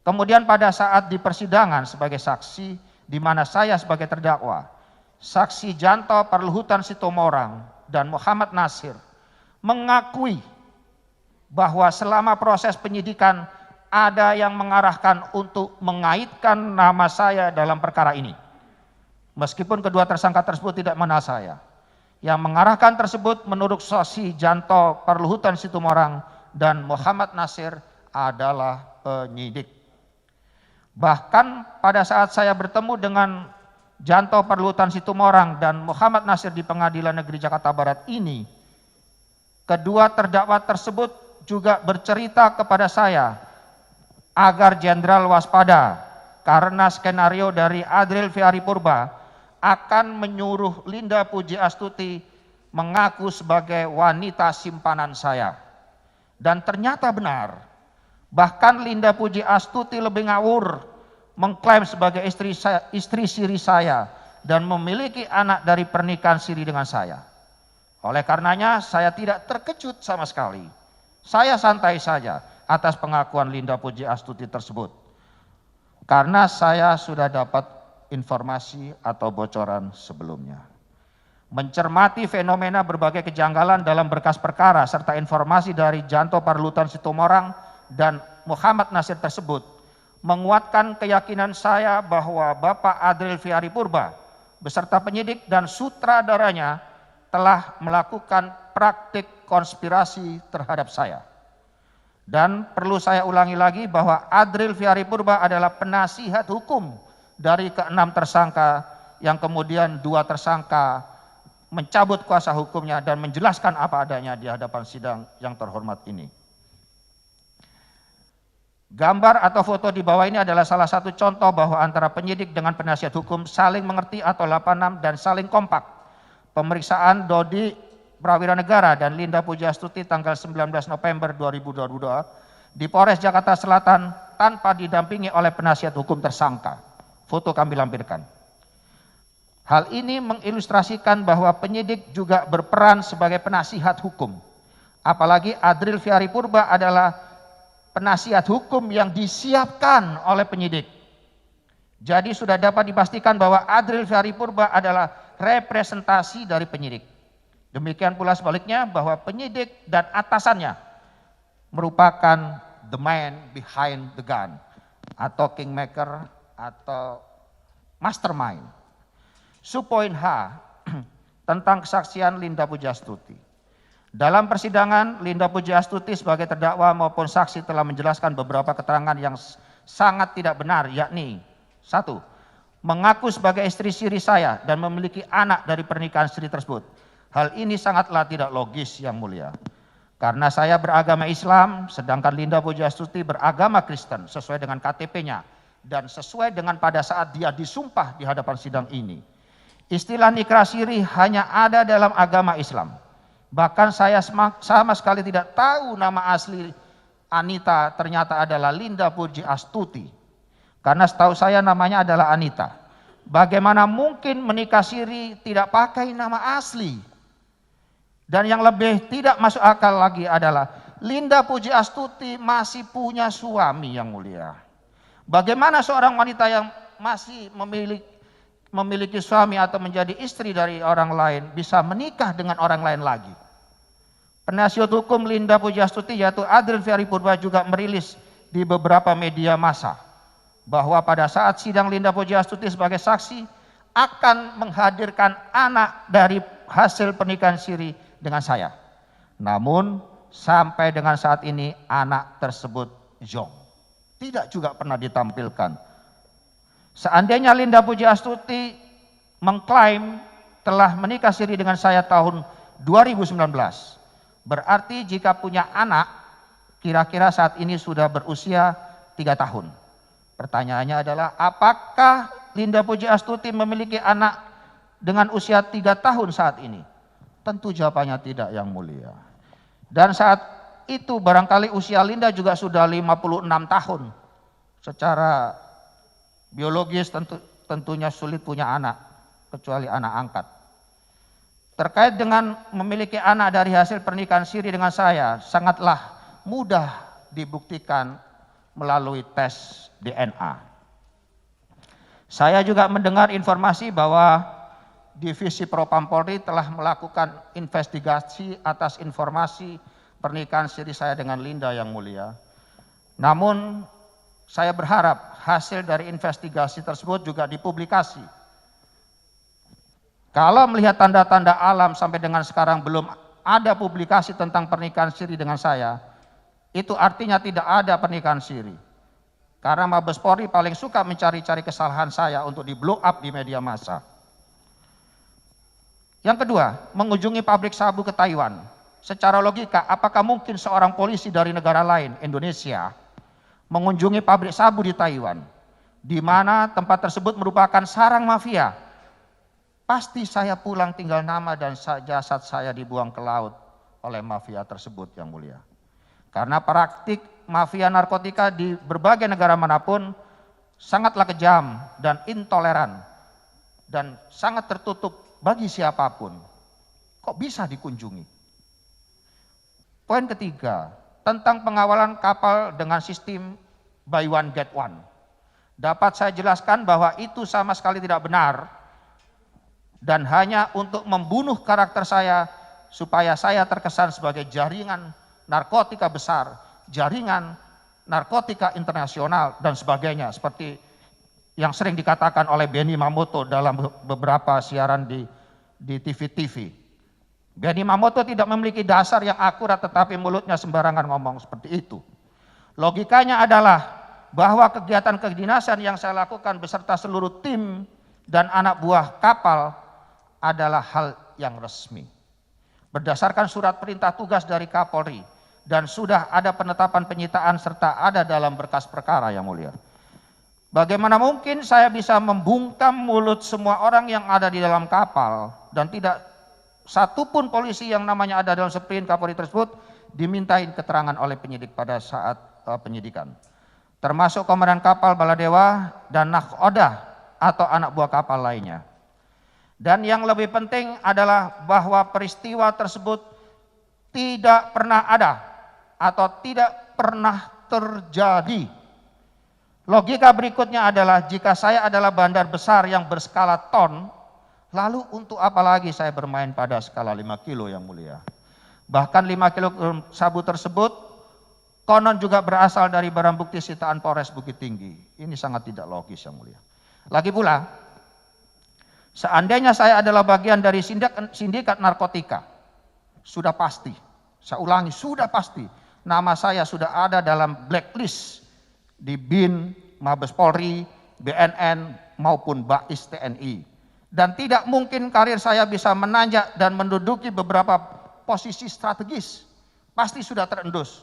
Kemudian pada saat di persidangan sebagai saksi, di mana saya sebagai terdakwa, saksi Janto, Parluhutan Situmorang dan Muhammad Nasir mengakui bahwa selama proses penyidikan ada yang mengarahkan untuk mengaitkan nama saya dalam perkara ini. Meskipun kedua tersangka tersebut tidak mengenal saya. Yang mengarahkan tersebut menurut saksi Janto, Parluhutan Situmorang dan Muhammad Nasir adalah penyidik. Bahkan pada saat saya bertemu dengan Janto, Parluhutan Situmorang dan Muhammad Nasir di Pengadilan Negeri Jakarta Barat ini, kedua terdakwa tersebut juga bercerita kepada saya agar jenderal waspada karena skenario dari Adriel Fiari Purba akan menyuruh Linda Pujiastuti mengaku sebagai wanita simpanan saya. Dan ternyata benar, bahkan Linda Pujiastuti lebih ngawur mengklaim sebagai istri siri saya dan memiliki anak dari pernikahan siri dengan saya. Oleh karenanya saya tidak terkejut sama sekali. Saya santai saja atas pengakuan Linda Pujiastuti tersebut. Karena saya sudah dapat informasi atau bocoran sebelumnya. Mencermati fenomena berbagai kejanggalan dalam berkas perkara serta informasi dari Janto, Parluhutan Situmorang dan Muhammad Nasir tersebut menguatkan keyakinan saya bahwa Bapak Adriel Fiari Purba beserta penyidik dan sutradaranya telah melakukan praktik konspirasi terhadap saya. Dan perlu saya ulangi lagi bahwa Adriel Fiari Purba adalah penasihat hukum dari ke-6 tersangka yang kemudian 2 tersangka mencabut kuasa hukumnya dan menjelaskan apa adanya di hadapan sidang yang terhormat ini. Gambar atau foto di bawah ini adalah salah satu contoh bahwa antara penyidik dengan penasihat hukum saling mengerti atau 86 dan saling kompak. Pemeriksaan Dodi Prawiranegara dan Linda Pujiastuti tanggal 19 November 2022 di Polres Jakarta Selatan tanpa didampingi oleh penasihat hukum tersangka. Foto kami lampirkan. Hal ini mengilustrasikan bahwa penyidik juga berperan sebagai penasihat hukum. Apalagi Adriel Fiari Purba adalah penasihat hukum yang disiapkan oleh penyidik. Jadi sudah dapat dipastikan bahwa Adriel Fiari Purba adalah representasi dari penyidik. Demikian pula sebaliknya bahwa penyidik dan atasannya merupakan the man behind the gun atau kingmaker atau mastermind. Subpoin H tentang kesaksian Linda Pujastuti. Dalam persidangan, Linda Pujastuti sebagai terdakwa maupun saksi telah menjelaskan beberapa keterangan yang sangat tidak benar, yakni 1. Mengaku sebagai istri siri saya dan memiliki anak dari pernikahan siri tersebut. Hal ini sangatlah tidak logis, Yang Mulia. Karena saya beragama Islam, sedangkan Linda Pujastuti beragama Kristen sesuai dengan KTP-nya dan sesuai dengan pada saat dia disumpah di hadapan sidang ini. Istilah nikah siri hanya ada dalam agama Islam. Bahkan saya sama sekali tidak tahu nama asli Anita ternyata adalah Linda Pujastuti. Karena setahu saya namanya adalah Anita. Bagaimana mungkin menikah siri tidak pakai nama asli? Dan yang lebih tidak masuk akal lagi adalah Linda Pujastuti masih punya suami, Yang Mulia. Bagaimana seorang wanita yang masih memiliki suami atau menjadi istri dari orang lain bisa menikah dengan orang lain lagi? Penasihat hukum Linda Pujastuti yaitu Adrian Ferry Purba juga merilis di beberapa media massa bahwa pada saat sidang Linda Pujastuti sebagai saksi akan menghadirkan anak dari hasil pernikahan siri dengan saya. Namun sampai dengan saat ini anak tersebut zong. Tidak juga pernah ditampilkan. Seandainya Linda Pujastuti mengklaim telah menikah siri dengan saya tahun 2019, berarti jika punya anak, kira-kira saat ini sudah berusia 3 tahun. Pertanyaannya adalah, apakah Linda Pujastuti memiliki anak dengan usia 3 tahun saat ini? Tentu jawabannya tidak, Yang Mulia. Dan saat itu barangkali usia Linda juga sudah 56 tahun. Secara biologis tentunya sulit punya anak, kecuali anak angkat. Terkait dengan memiliki anak dari hasil pernikahan siri dengan saya, sangatlah mudah dibuktikan melalui tes DNA. Saya juga mendengar informasi bahwa Divisi Propam Polri telah melakukan investigasi atas informasi pernikahan siri saya dengan Linda, Yang Mulia. Namun saya berharap hasil dari investigasi tersebut juga dipublikasi. Kalau melihat tanda-tanda alam sampai dengan sekarang belum ada publikasi tentang pernikahan siri dengan saya, itu artinya tidak ada pernikahan siri. Karena Mabes Polri paling suka mencari-cari kesalahan saya untuk di blow up di media massa. Yang kedua, mengunjungi pabrik sabu ke Taiwan. Secara logika, apakah mungkin seorang polisi dari negara lain, Indonesia, mengunjungi pabrik sabu di Taiwan, di mana tempat tersebut merupakan sarang mafia? Pasti saya pulang tinggal nama dan jasad saya dibuang ke laut oleh mafia tersebut, Yang Mulia. Karena praktik mafia narkotika di berbagai negara manapun sangatlah kejam dan intoleran dan sangat tertutup bagi siapapun. Kok bisa dikunjungi? Poin ketiga, tentang pengawalan kapal dengan sistem buy one get one. Dapat saya jelaskan bahwa itu sama sekali tidak benar. Dan hanya untuk membunuh karakter saya supaya saya terkesan sebagai jaringan narkotika besar, jaringan narkotika internasional dan sebagainya, seperti yang sering dikatakan oleh Benny Mamoto dalam beberapa siaran di TV-TV. Benny Mamoto tidak memiliki dasar yang akurat tetapi mulutnya sembarangan ngomong seperti itu. Logikanya adalah bahwa kegiatan kedinasan yang saya lakukan beserta seluruh tim dan anak buah kapal adalah hal yang resmi. Berdasarkan surat perintah tugas dari Kapolri dan sudah ada penetapan penyitaan serta ada dalam berkas perkara, Yang Mulia. Bagaimana mungkin saya bisa membungkam mulut semua orang yang ada di dalam kapal dan tidak satupun polisi yang namanya ada dalam sprint Kapolri tersebut dimintain keterangan oleh penyidik pada saat penyidikan. Termasuk komandan kapal Baladewa dan Nakhoda atau anak buah kapal lainnya. Dan yang lebih penting adalah bahwa peristiwa tersebut tidak pernah ada atau tidak pernah terjadi. Logika berikutnya adalah jika saya adalah bandar besar yang berskala ton, lalu untuk apa lagi saya bermain pada skala 5 kilo, Yang Mulia. Bahkan 5 kilo sabu tersebut konon juga berasal dari barang bukti sitaan Polres Bukit Tinggi. Ini sangat tidak logis, Yang Mulia. Lagi pula, Seandainya saya adalah bagian dari sindikat narkotika, sudah pasti, saya ulangi, sudah pasti, nama saya sudah ada dalam blacklist di BIN, Mabes Polri, BNN, maupun BAIS TNI. Dan tidak mungkin karir saya bisa menanjak dan menduduki beberapa posisi strategis, pasti sudah terendus.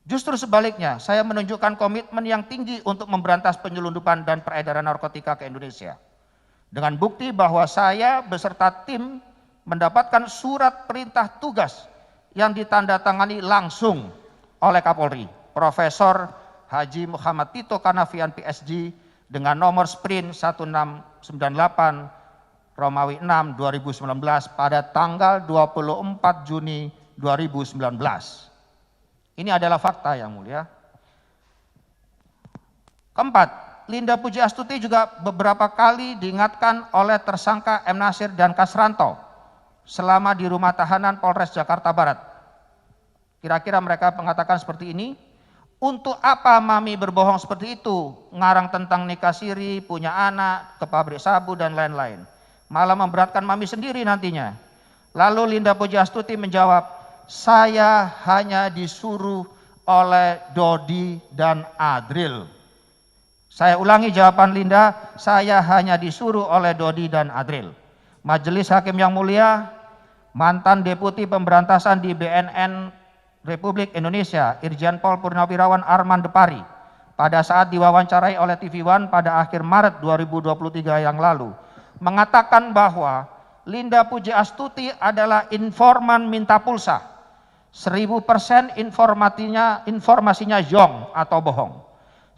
Justru sebaliknya, saya menunjukkan komitmen yang tinggi untuk memberantas penyelundupan dan peredaran narkotika ke Indonesia. Dengan bukti bahwa saya beserta tim mendapatkan surat perintah tugas yang ditandatangani langsung oleh Kapolri, Profesor Haji Muhammad Tito Karnavian PSG dengan nomor sprint 1698 Romawi 6 2019 pada tanggal 24 Juni 2019. Ini adalah fakta yang mulia. Keempat, Linda Puji Astuti juga beberapa kali diingatkan oleh tersangka M. Nasir dan Kasranto selama di rumah tahanan Polres Jakarta Barat. Kira-kira mereka mengatakan seperti ini, untuk apa Mami berbohong seperti itu, ngarang tentang nikah siri, punya anak, ke pabrik sabu dan lain-lain. Malah memberatkan Mami sendiri nantinya. Lalu Linda Puji Astuti menjawab, saya hanya disuruh oleh Dodi dan Adril. Saya ulangi jawaban Linda, saya hanya disuruh oleh Dodi dan Adril. Majelis Hakim yang mulia, mantan Deputi Pemberantasan di BNN Republik Indonesia, Irjen Pol Purnawirawan Arman Depari, pada saat diwawancarai oleh TV One pada akhir Maret 2023 yang lalu, mengatakan bahwa Linda Puji Astuti adalah informan minta pulsa. 1000% informasinya zong atau bohong,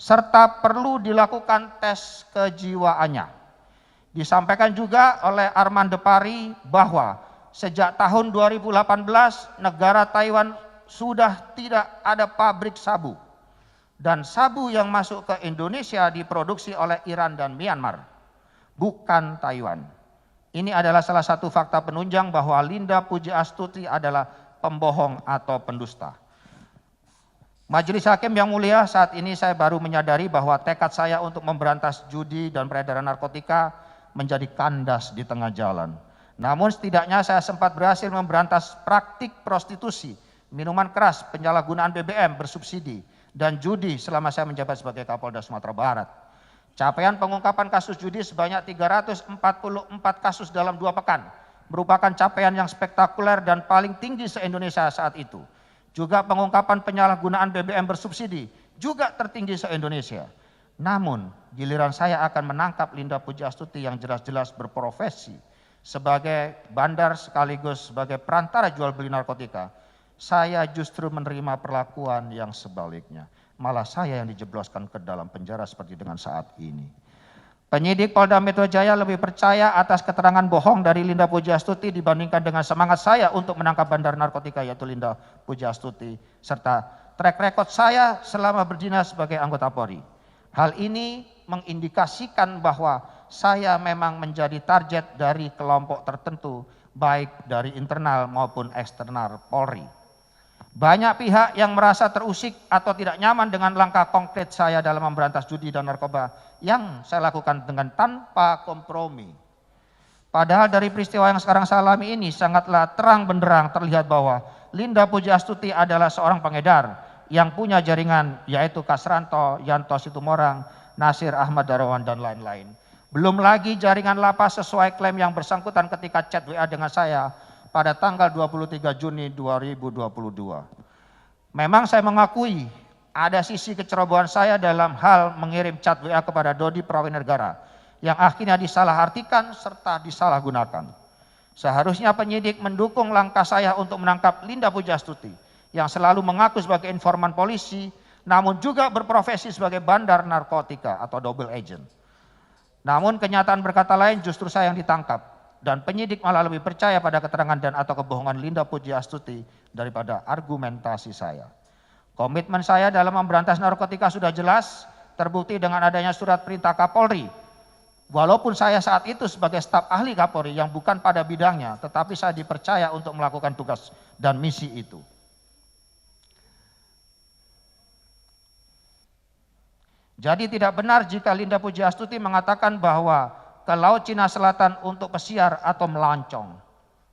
serta perlu dilakukan tes kejiwaannya. Disampaikan juga oleh Arman Depari bahwa sejak tahun 2018 negara Taiwan sudah tidak ada pabrik sabu, dan sabu yang masuk ke Indonesia diproduksi oleh Iran dan Myanmar, bukan Taiwan. Ini adalah salah satu fakta penunjang bahwa Linda Puji Astuti adalah pembohong atau pendusta. Majelis Hakim yang mulia, saat ini saya baru menyadari bahwa tekad saya untuk memberantas judi dan peredaran narkotika menjadi kandas di tengah jalan. Namun setidaknya saya sempat berhasil memberantas praktik prostitusi, minuman keras, penyalahgunaan BBM bersubsidi, dan judi selama saya menjabat sebagai Kapolda Sumatera Barat. Capaian pengungkapan kasus judi sebanyak 344 kasus dalam 2 pekan, merupakan capaian yang spektakuler dan paling tinggi se-Indonesia saat itu. Juga pengungkapan penyalahgunaan BBM bersubsidi juga tertinggi se-Indonesia. Namun giliran saya akan menangkap Linda Puji Astuti yang jelas-jelas berprofesi sebagai bandar sekaligus sebagai perantara jual beli narkotika, saya justru menerima perlakuan yang sebaliknya. Malah saya yang dijebloskan ke dalam penjara seperti dengan saat ini. Penyidik Polda Metro Jaya lebih percaya atas keterangan bohong dari Linda Puji Astuti dibandingkan dengan semangat saya untuk menangkap bandar narkotika yaitu Linda Puji Astuti, serta track record saya selama berdinas sebagai anggota Polri. Hal ini mengindikasikan bahwa saya memang menjadi target dari kelompok tertentu, baik dari internal maupun eksternal Polri. Banyak pihak yang merasa terusik atau tidak nyaman dengan langkah konkret saya dalam memberantas judi dan narkoba yang saya lakukan dengan tanpa kompromi. Padahal dari peristiwa yang sekarang saya alami ini sangatlah terang benderang terlihat bahwa Linda Puji Astuti adalah seorang pengedar yang punya jaringan yaitu Kasranto, Yanto Situmorang, Nasir Ahmad Darawan dan lain-lain. Belum lagi jaringan lapas sesuai klaim yang bersangkutan ketika chat WA dengan saya pada tanggal 23 Juni 2022. Memang saya mengakui ada sisi kecerobohan saya dalam hal mengirim chat WA kepada Dodi Prawinegara yang akhirnya disalahartikan serta disalahgunakan. Seharusnya penyidik mendukung langkah saya untuk menangkap Linda Puji Astuti yang selalu mengaku sebagai informan polisi namun juga berprofesi sebagai bandar narkotika atau double agent. Namun kenyataan berkata lain, justru saya yang ditangkap. Dan penyidik malah lebih percaya pada keterangan dan atau kebohongan Linda Puji Astuti daripada argumentasi saya. Komitmen saya dalam memberantas narkotika sudah jelas, terbukti dengan adanya surat perintah Kapolri. Walaupun saya saat itu sebagai staf ahli Kapolri yang bukan pada bidangnya, tetapi saya dipercaya untuk melakukan tugas dan misi itu. Jadi tidak benar jika Linda Puji Astuti mengatakan bahwa ke Laut Cina Selatan untuk pesiar atau melancong.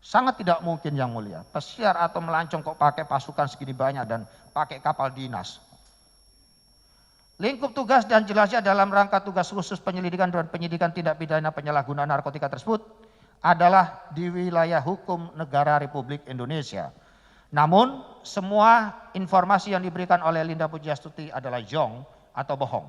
Sangat tidak mungkin Yang Mulia. Pesiar atau melancong kok pakai pasukan segini banyak dan pakai kapal dinas. Lingkup tugas dan jelasnya dalam rangka tugas khusus penyelidikan dan penyidikan tindak pidana penyalahgunaan narkotika tersebut adalah di wilayah hukum negara Republik Indonesia. Namun semua informasi yang diberikan oleh Linda Pujiastuti adalah zong atau bohong.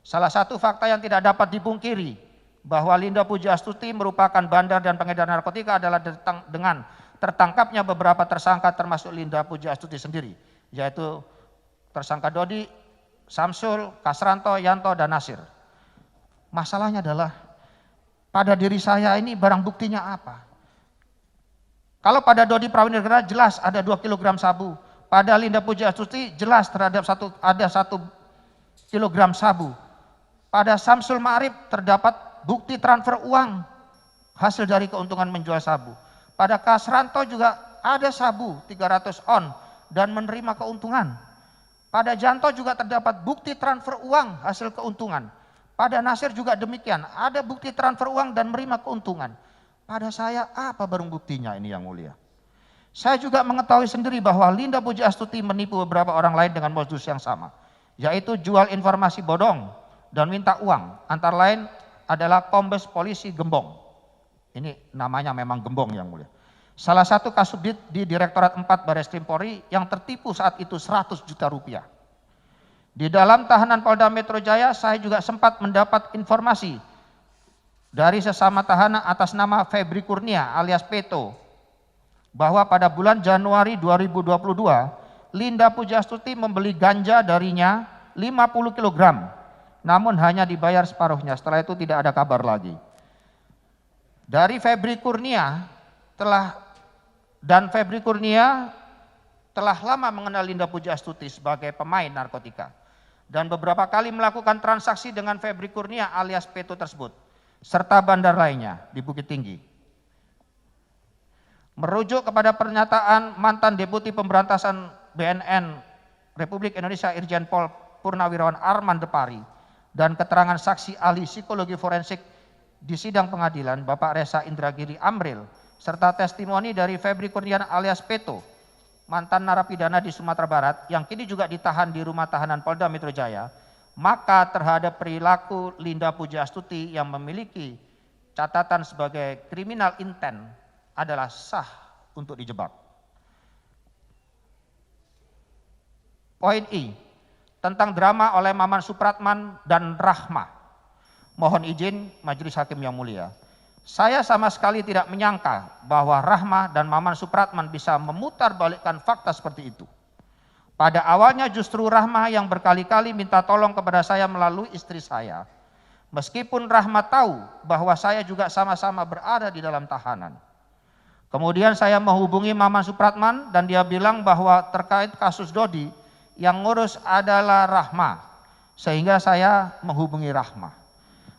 Salah satu fakta yang tidak dapat dipungkiri bahwa Linda Pujiastuti merupakan bandar dan pengedar narkotika adalah dengan tertangkapnya beberapa tersangka termasuk Linda Pujiastuti sendiri, yaitu tersangka Dodi, Samsul, Kasranto, Yanto, dan Nasir. Masalahnya adalah pada diri saya ini barang buktinya apa? Kalau pada Dodi Prawinegara jelas ada 2 kg sabu, pada Linda Pujiastuti jelas terhadap ada 1 kg sabu. Pada Samsul Ma'arif terdapat bukti transfer uang hasil dari keuntungan menjual sabu. Pada Kasranto juga ada sabu 300 on dan menerima keuntungan. Pada Janto juga terdapat bukti transfer uang hasil keuntungan. Pada Nasir juga demikian, ada bukti transfer uang dan menerima keuntungan. Pada saya apa barang buktinya ini Yang Mulia? Saya juga mengetahui sendiri bahwa Linda Pujiastuti menipu beberapa orang lain dengan modus yang sama, yaitu jual informasi bodong dan minta uang, antara lain adalah Kombes Polisi Gembong. Ini namanya memang Gembong Yang Mulia. Salah satu kasubdit di Direktorat 4 Barreskrim Polri yang tertipu saat itu 100 juta rupiah. Di dalam tahanan Polda Metro Jaya saya juga sempat mendapat informasi dari sesama tahanan atas nama Febri Kurnia alias Peto bahwa pada bulan Januari 2022 Linda Pujiastuti membeli ganja darinya 50 kg. Namun hanya dibayar separuhnya, setelah itu tidak ada kabar lagi. Dari Febri Kurnia telah lama mengenal Linda Pujiastuti sebagai pemain narkotika dan beberapa kali melakukan transaksi dengan Febri Kurnia alias Peto tersebut serta bandar lainnya di Bukit Tinggi. Merujuk kepada pernyataan mantan Deputi Pemberantasan BNN Republik Indonesia Irjen Pol Purnawirawan Arman Depari dan keterangan saksi ahli psikologi forensik di sidang pengadilan Bapak Resa Indragiri Amril serta testimoni dari Febri Kurnian alias Peto, mantan narapidana di Sumatera Barat yang kini juga ditahan di rumah tahanan Polda Metro Jaya, maka terhadap perilaku Linda Pujiastuti yang memiliki catatan sebagai kriminal intent adalah sah untuk dijebak. Poin I. Tentang drama oleh Maman Supratman dan Rahma. Mohon izin Majelis Hakim yang mulia. Saya sama sekali tidak menyangka bahwa Rahma dan Maman Supratman bisa memutarbalikkan fakta seperti itu. Pada awalnya justru Rahma yang berkali-kali minta tolong kepada saya melalui istri saya. Meskipun Rahma tahu bahwa saya juga sama-sama berada di dalam tahanan. Kemudian saya menghubungi Maman Supratman dan dia bilang bahwa terkait kasus Dodi, yang ngurus adalah Rahma, sehingga saya menghubungi Rahma.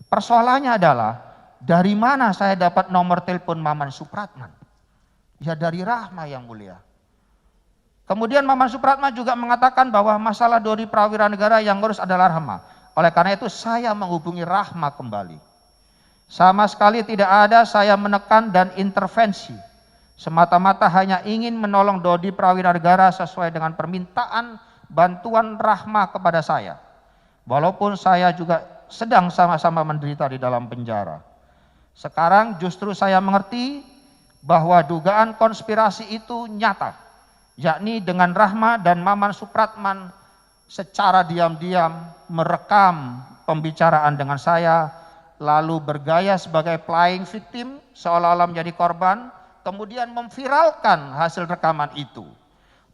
Persoalannya adalah dari mana saya dapat nomor telepon Maman Supratman? Ya dari Rahma Yang Mulia. Kemudian Maman Supratman juga mengatakan bahwa masalah Dodi Prawinegara yang ngurus adalah Rahma. Oleh karena itu saya menghubungi Rahma kembali. Sama sekali tidak ada saya menekan dan intervensi. Semata-mata hanya ingin menolong Dodi Prawinegara sesuai dengan permintaan bantuan Rahma kepada saya. Walaupun saya juga sedang sama-sama menderita di dalam penjara. Sekarang justru saya mengerti bahwa dugaan konspirasi itu nyata. Yakni dengan Rahma dan Maman Supratman secara diam-diam merekam pembicaraan dengan saya, lalu bergaya sebagai playing victim seolah-olah menjadi korban, kemudian memviralkan hasil rekaman itu.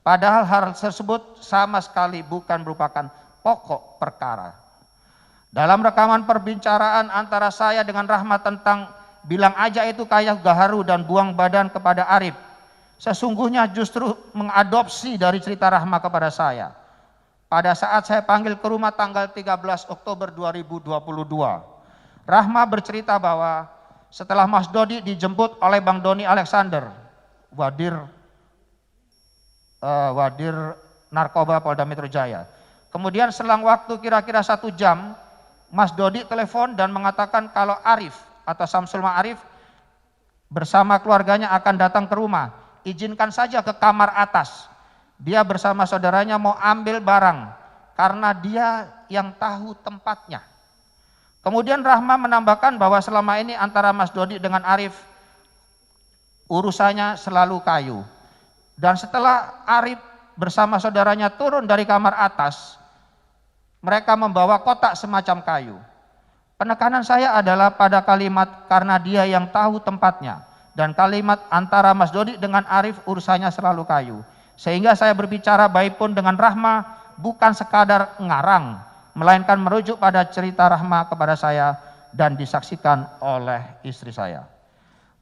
Padahal hal tersebut sama sekali bukan merupakan pokok perkara. Dalam rekaman perbicaraan antara saya dengan Rahma tentang bilang aja itu kayak gaharu dan buang badan kepada Arif, sesungguhnya justru mengadopsi dari cerita Rahma kepada saya. Pada saat saya panggil ke rumah tanggal 13 Oktober 2022, Rahma bercerita bahwa setelah Mas Dodi dijemput oleh Bang Doni Alexander, Wadir Narkoba Polda Metro Jaya. Kemudian selang waktu kira-kira 1 jam, Mas Dodi telepon dan mengatakan kalau Arif atau Samsul Ma'arif bersama keluarganya akan datang ke rumah. Izinkan saja ke kamar atas. Dia bersama saudaranya mau ambil barang karena dia yang tahu tempatnya. Kemudian Rahma menambahkan bahwa selama ini antara Mas Dodi dengan Arif urusannya selalu kayu. Dan setelah Arif bersama saudaranya turun dari kamar atas, mereka membawa kotak semacam kayu. Penekanan saya adalah pada kalimat karena dia yang tahu tempatnya. Dan kalimat antara Mas Dodi dengan Arif urusannya selalu kayu. Sehingga saya berbicara baik pun dengan Rahma bukan sekadar ngarang, melainkan merujuk pada cerita Rahma kepada saya dan disaksikan oleh istri saya.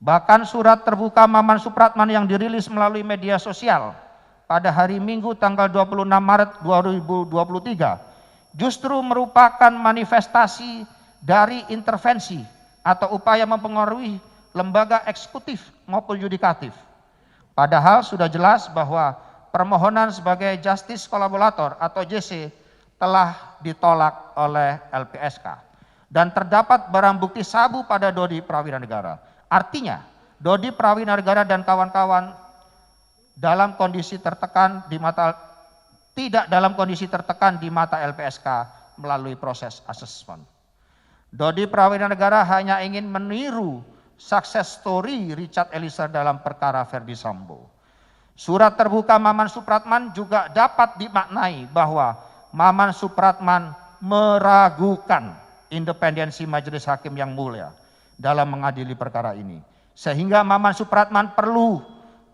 Bahkan surat terbuka Maman Supratman yang dirilis melalui media sosial pada hari Minggu tanggal 26 Maret 2023 justru merupakan manifestasi dari intervensi atau upaya mempengaruhi lembaga eksekutif maupun yudikatif. Padahal sudah jelas bahwa permohonan sebagai justice kolaborator atau JC telah ditolak oleh LPSK. Dan terdapat barang bukti sabu pada Dodi Prawira-Negara. Artinya, Dodi Prawira-Negara dan kawan-kawan dalam kondisi tertekan di mata tidak dalam kondisi tertekan di mata LPSK melalui proses asesmen. Dodi Prawira-Negara hanya ingin meniru success story Richard Eliezer dalam perkara Verdi Sambo. Surat terbuka Maman Supratman juga dapat dimaknai bahwa Maman Supratman meragukan independensi majelis hakim yang mulia dalam mengadili perkara ini. Sehingga Maman Supratman perlu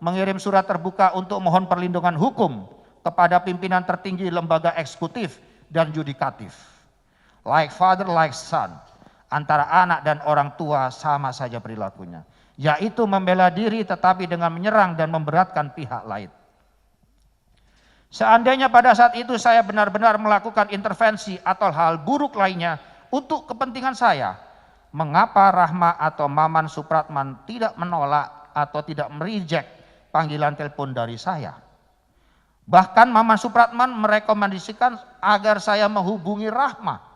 mengirim surat terbuka untuk mohon perlindungan hukum kepada pimpinan tertinggi lembaga eksekutif dan yudikatif. Like father, like son. Antara anak dan orang tua sama saja perilakunya. Yaitu membela diri tetapi dengan menyerang dan memberatkan pihak lain. Seandainya pada saat itu saya benar-benar melakukan intervensi atau hal buruk lainnya untuk kepentingan saya, mengapa Rahma atau Maman Supratman tidak menolak atau tidak mereject panggilan telepon dari saya? Bahkan Maman Supratman merekomendasikan agar saya menghubungi Rahma.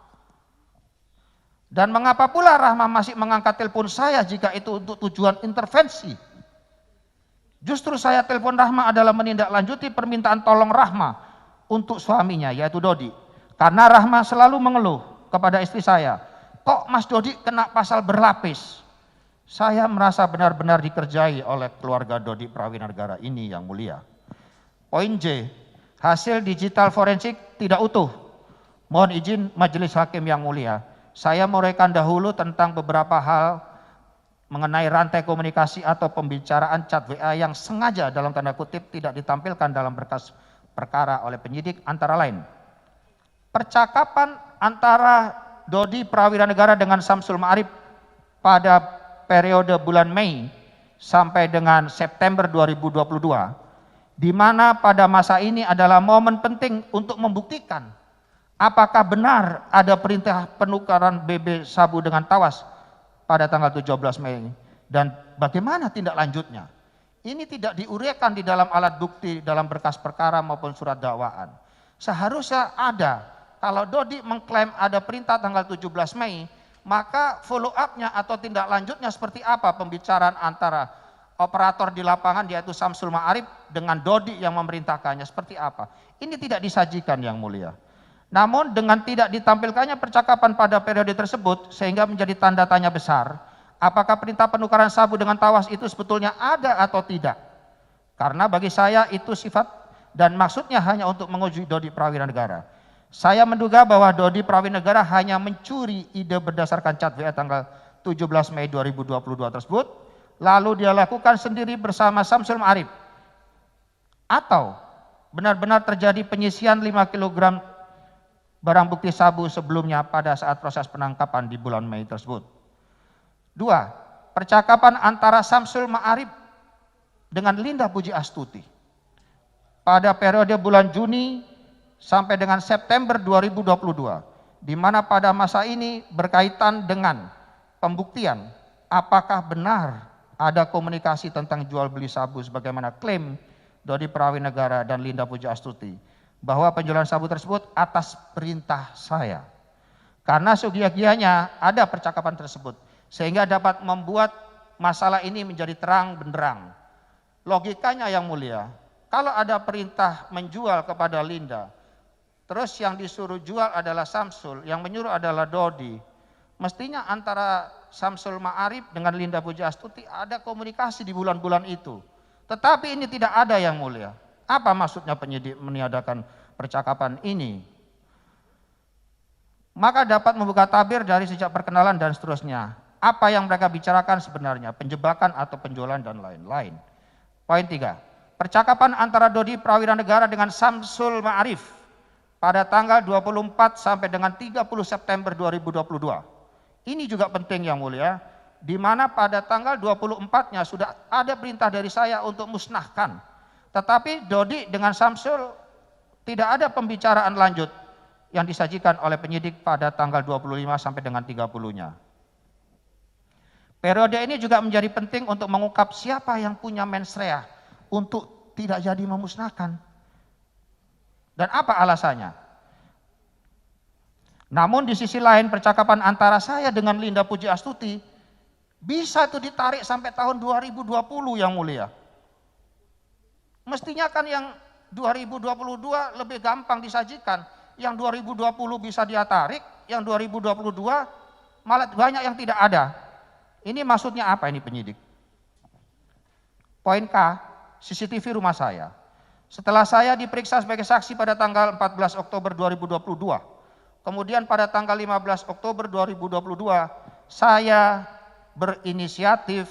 Dan mengapa pula Rahma masih mengangkat telepon saya jika itu untuk tujuan intervensi? Justru saya telepon Rahma adalah menindaklanjuti permintaan tolong Rahma untuk suaminya yaitu Dodi. Karena Rahma selalu mengeluh kepada istri saya, kok Mas Dodi kena pasal berlapis? Saya merasa benar-benar dikerjai oleh keluarga Dodi Prawira-Negara ini yang mulia. Poin J, hasil digital forensik tidak utuh. Mohon izin majelis hakim yang mulia. Saya meuraikan dahulu tentang beberapa hal mengenai rantai komunikasi atau pembicaraan chat WA yang sengaja dalam tanda kutip tidak ditampilkan dalam berkas perkara oleh penyidik antara lain. Percakapan antara Dodi Prawira-Negara dengan Samsul Ma'arif pada periode bulan Mei sampai dengan September 2022, di mana pada masa ini adalah momen penting untuk membuktikan apakah benar ada perintah penukaran BB sabu dengan tawas pada tanggal 17 Mei dan bagaimana tindak lanjutnya. Ini tidak diuraikan di dalam alat bukti dalam berkas perkara maupun surat dakwaan. Seharusnya ada. Kalau Dodi mengklaim ada perintah tanggal 17 Mei, maka follow up-nya atau tindak lanjutnya seperti apa pembicaraan antara operator di lapangan yaitu Samsul Ma'arif dengan Dodi yang memerintahkannya seperti apa. Ini tidak disajikan yang mulia. Namun dengan tidak ditampilkannya percakapan pada periode tersebut sehingga menjadi tanda tanya besar, apakah perintah penukaran sabu dengan tawas itu sebetulnya ada atau tidak? Karena bagi saya itu sifat dan maksudnya hanya untuk menguji Dodi Prawira-Negara. Saya menduga bahwa Dodi Prawira-Negara hanya mencuri ide berdasarkan chat WA tanggal 17 Mei 2022 tersebut, lalu dia lakukan sendiri bersama Samsul Ma'arif. Atau benar-benar terjadi penyisian 5 kg barang bukti sabu sebelumnya pada saat proses penangkapan di bulan Mei tersebut. 2. Percakapan antara Samsul Ma'arif dengan Linda Puji Astuti pada periode bulan Juni sampai dengan September 2022, di mana pada masa ini berkaitan dengan pembuktian apakah benar ada komunikasi tentang jual beli sabu sebagaimana klaim Dodi Prawira-Negara dan Linda Puji Astuti, bahwa penjualan sabu tersebut atas perintah saya. Karena seugia-gianya ada percakapan tersebut. sehingga dapat membuat masalah ini menjadi terang benderang. Logikanya yang mulia, kalau ada perintah menjual kepada Linda, terus yang disuruh jual adalah Samsul, yang menyuruh adalah Dodi, mestinya antara Samsul Ma'arif dengan Linda Pujiastuti ada komunikasi di bulan-bulan itu. Tetapi ini tidak ada yang mulia. Apa maksudnya penyidik meniadakan percakapan ini? Maka dapat membuka tabir dari sejak perkenalan dan seterusnya. Apa yang mereka bicarakan sebenarnya, penjebakan atau penjualan dan lain-lain. Poin 3. Percakapan antara Dodi Prawira Negara dengan Samsul Ma'arif pada tanggal 24 sampai dengan 30 September 2022. Ini juga penting yang mulia, di mana pada tanggal 24-nya sudah ada perintah dari saya untuk musnahkan. Tetapi Dodi dengan Samsul tidak ada pembicaraan lanjut yang disajikan oleh penyidik pada tanggal 25 sampai dengan 30-nya. Periode ini juga menjadi penting untuk mengungkap siapa yang punya mens rea untuk tidak jadi memusnahkan. Dan apa alasannya? Namun di sisi lain percakapan antara saya dengan Linda Pujiastuti bisa itu ditarik sampai tahun 2020 yang mulia. Mestinya kan yang 2022 lebih gampang disajikan. Yang 2020 bisa dia tarik, yang 2022 malah banyak yang tidak ada. Ini maksudnya apa ini penyidik? Poin K, CCTV rumah saya. Setelah saya diperiksa sebagai saksi pada tanggal 14 Oktober 2022, kemudian pada tanggal 15 Oktober 2022, saya berinisiatif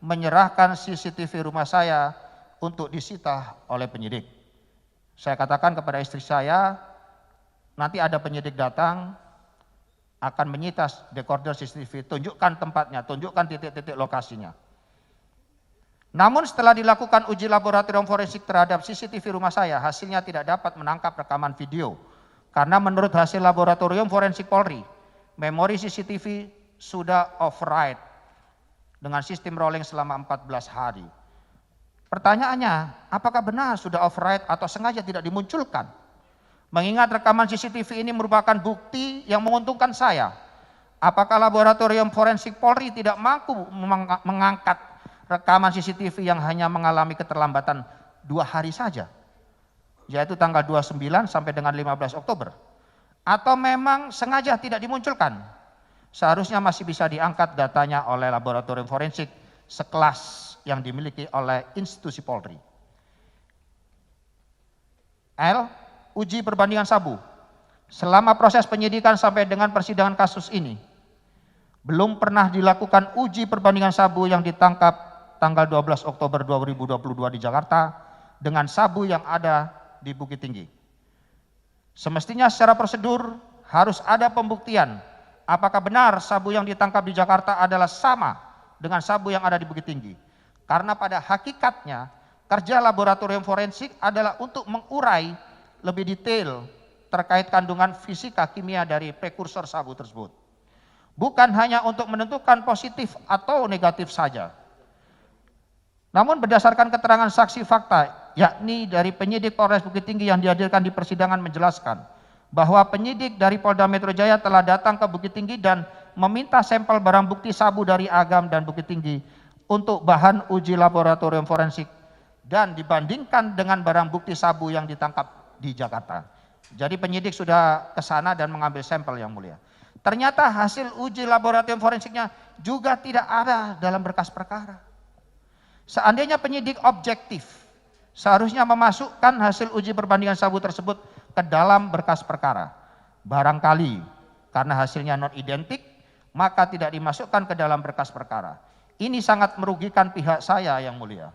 menyerahkan CCTV rumah saya untuk disita oleh penyidik. Saya katakan kepada istri saya, nanti ada penyidik datang, akan menyita dekoder CCTV, tunjukkan tempatnya, tunjukkan titik-titik lokasinya. Namun setelah dilakukan uji laboratorium forensik terhadap CCTV rumah saya, hasilnya tidak dapat menangkap rekaman video. Karena menurut hasil laboratorium forensik Polri, memori CCTV sudah override dengan sistem rolling selama 14 hari. Pertanyaannya, apakah benar sudah override atau sengaja tidak dimunculkan? Mengingat rekaman CCTV ini merupakan bukti yang menguntungkan saya. Apakah laboratorium forensik Polri tidak mampu mengangkat rekaman CCTV yang hanya mengalami keterlambatan 2 hari saja? Yaitu tanggal 29 sampai dengan 15 Oktober. Atau memang sengaja tidak dimunculkan? Seharusnya masih bisa diangkat datanya oleh laboratorium forensik sekelas yang dimiliki oleh institusi Polri. L. Uji perbandingan sabu. Selama proses penyidikan sampai dengan persidangan kasus ini, belum pernah dilakukan uji perbandingan sabu yang ditangkap tanggal 12 Oktober 2022 di Jakarta dengan sabu yang ada di Bukit Tinggi. Semestinya secara prosedur harus ada pembuktian apakah benar sabu yang ditangkap di Jakarta adalah sama dengan sabu yang ada di Bukit Tinggi. Karena pada hakikatnya kerja laboratorium forensik adalah untuk mengurai lebih detail terkait kandungan fisika kimia dari prekursor sabu tersebut. Bukan hanya untuk menentukan positif atau negatif saja. Namun berdasarkan keterangan saksi fakta, yakni dari penyidik Polres Bukit Tinggi yang dihadirkan di persidangan menjelaskan bahwa penyidik dari Polda Metro Jaya telah datang ke Bukit Tinggi dan meminta sampel barang bukti sabu dari Agam dan Bukit Tinggi untuk bahan uji laboratorium forensik dan dibandingkan dengan barang bukti sabu yang ditangkap di Jakarta. Jadi penyidik sudah ke sana dan mengambil sampel yang mulia. Ternyata hasil uji laboratorium forensiknya juga tidak ada dalam berkas perkara. Seandainya penyidik objektif, seharusnya memasukkan hasil uji perbandingan sabu tersebut ke dalam berkas perkara. Barangkali karena hasilnya non identik, maka tidak dimasukkan ke dalam berkas perkara. Ini sangat merugikan pihak saya yang mulia.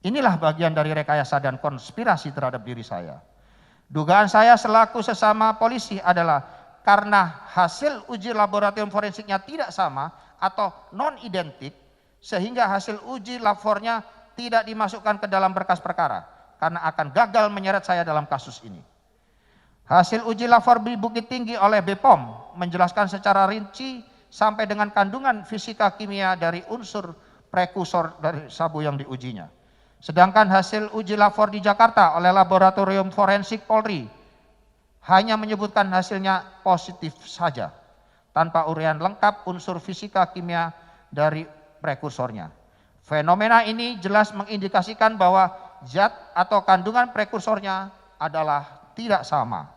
Inilah bagian dari rekayasa dan konspirasi terhadap diri saya. Dugaan saya selaku sesama polisi adalah karena hasil uji laboratorium forensiknya tidak sama atau non identik, sehingga hasil uji labornya tidak dimasukkan ke dalam berkas perkara karena akan gagal menyeret saya dalam kasus ini. Hasil uji labor di Bukit Tinggi oleh BPOM menjelaskan secara rinci sampai dengan kandungan fisika kimia dari unsur prekursor dari sabu yang diujinya. Sedangkan hasil uji labor di Jakarta oleh laboratorium forensik Polri hanya menyebutkan hasilnya positif saja. tanpa uraian lengkap unsur fisika kimia dari prekursornya. Fenomena ini jelas mengindikasikan bahwa zat atau kandungan prekursornya adalah tidak sama.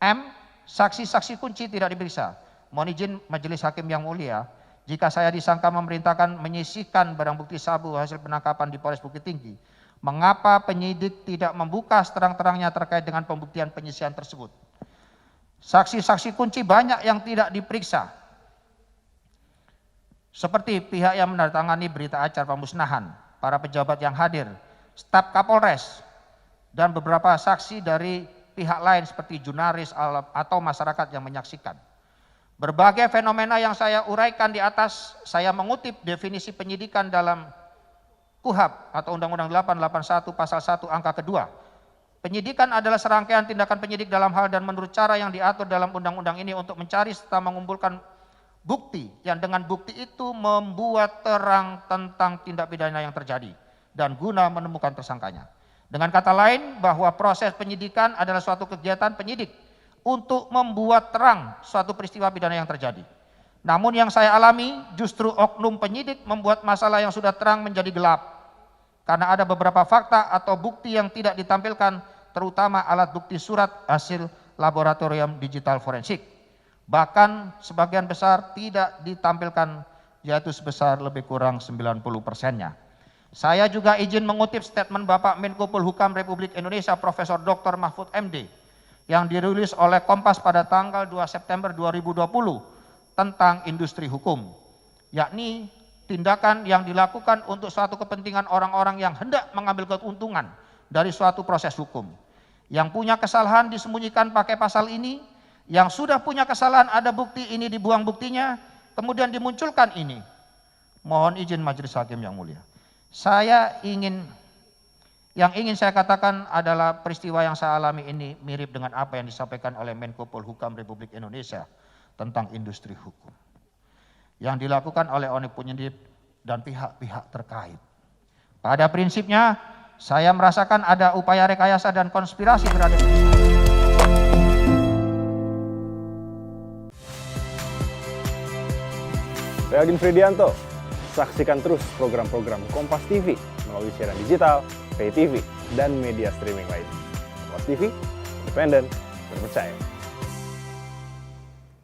M. Saksi-saksi kunci tidak diperiksa. Mohon izin Majelis Hakim yang mulia, jika saya disangka memerintahkan menyisihkan barang bukti sabu hasil penangkapan di Polres Bukit Tinggi, mengapa penyidik tidak membuka seterang-terangnya terkait dengan pembuktian penyisihan tersebut? Saksi-saksi kunci banyak yang tidak diperiksa, seperti pihak yang menandatangani berita acara pemusnahan, para pejabat yang hadir, staf Kapolres, dan beberapa saksi dari pihak lain seperti jurnalis atau masyarakat yang menyaksikan. Berbagai fenomena yang saya uraikan di atas, saya mengutip definisi penyidikan dalam KUHP atau Undang-Undang 881 Pasal 1 angka kedua. Penyidikan adalah serangkaian tindakan penyidik dalam hal dan menurut cara yang diatur dalam undang-undang ini untuk mencari serta mengumpulkan bukti yang dengan bukti itu membuat terang tentang tindak pidana yang terjadi dan guna menemukan tersangkanya. Dengan kata lain, bahwa proses penyidikan adalah suatu kegiatan penyidik untuk membuat terang suatu peristiwa pidana yang terjadi. Namun yang saya alami justru oknum penyidik membuat masalah yang sudah terang menjadi gelap. Karena ada beberapa fakta atau bukti yang tidak ditampilkan, terutama alat bukti surat hasil laboratorium digital forensik. Bahkan sebagian besar tidak ditampilkan, yaitu sebesar lebih kurang 90%-nya. Saya juga izin mengutip statement Bapak Menko Polhukam Republik Indonesia Profesor Dr. Mahfud MD yang dirilis oleh Kompas pada tanggal 2 September 2020 tentang industri hukum, yakni tindakan yang dilakukan untuk suatu kepentingan orang-orang yang hendak mengambil keuntungan dari suatu proses hukum. Yang punya kesalahan disembunyikan pakai pasal ini, yang sudah punya kesalahan ada bukti ini dibuang buktinya, kemudian dimunculkan ini. Mohon izin Majelis Hakim yang mulia. Yang ingin saya katakan adalah peristiwa yang saya alami ini mirip dengan apa yang disampaikan oleh Menko Polhukam Republik Indonesia tentang industri hukum yang dilakukan oleh penyidik dan pihak-pihak terkait. Pada prinsipnya, saya merasakan ada upaya rekayasa dan konspirasi terhadap Saya Agin Fridianto. Saksikan terus program-program Kompas TV melalui siaran digital, pay TV, dan media streaming lain. Kompas TV, independen, terpercaya.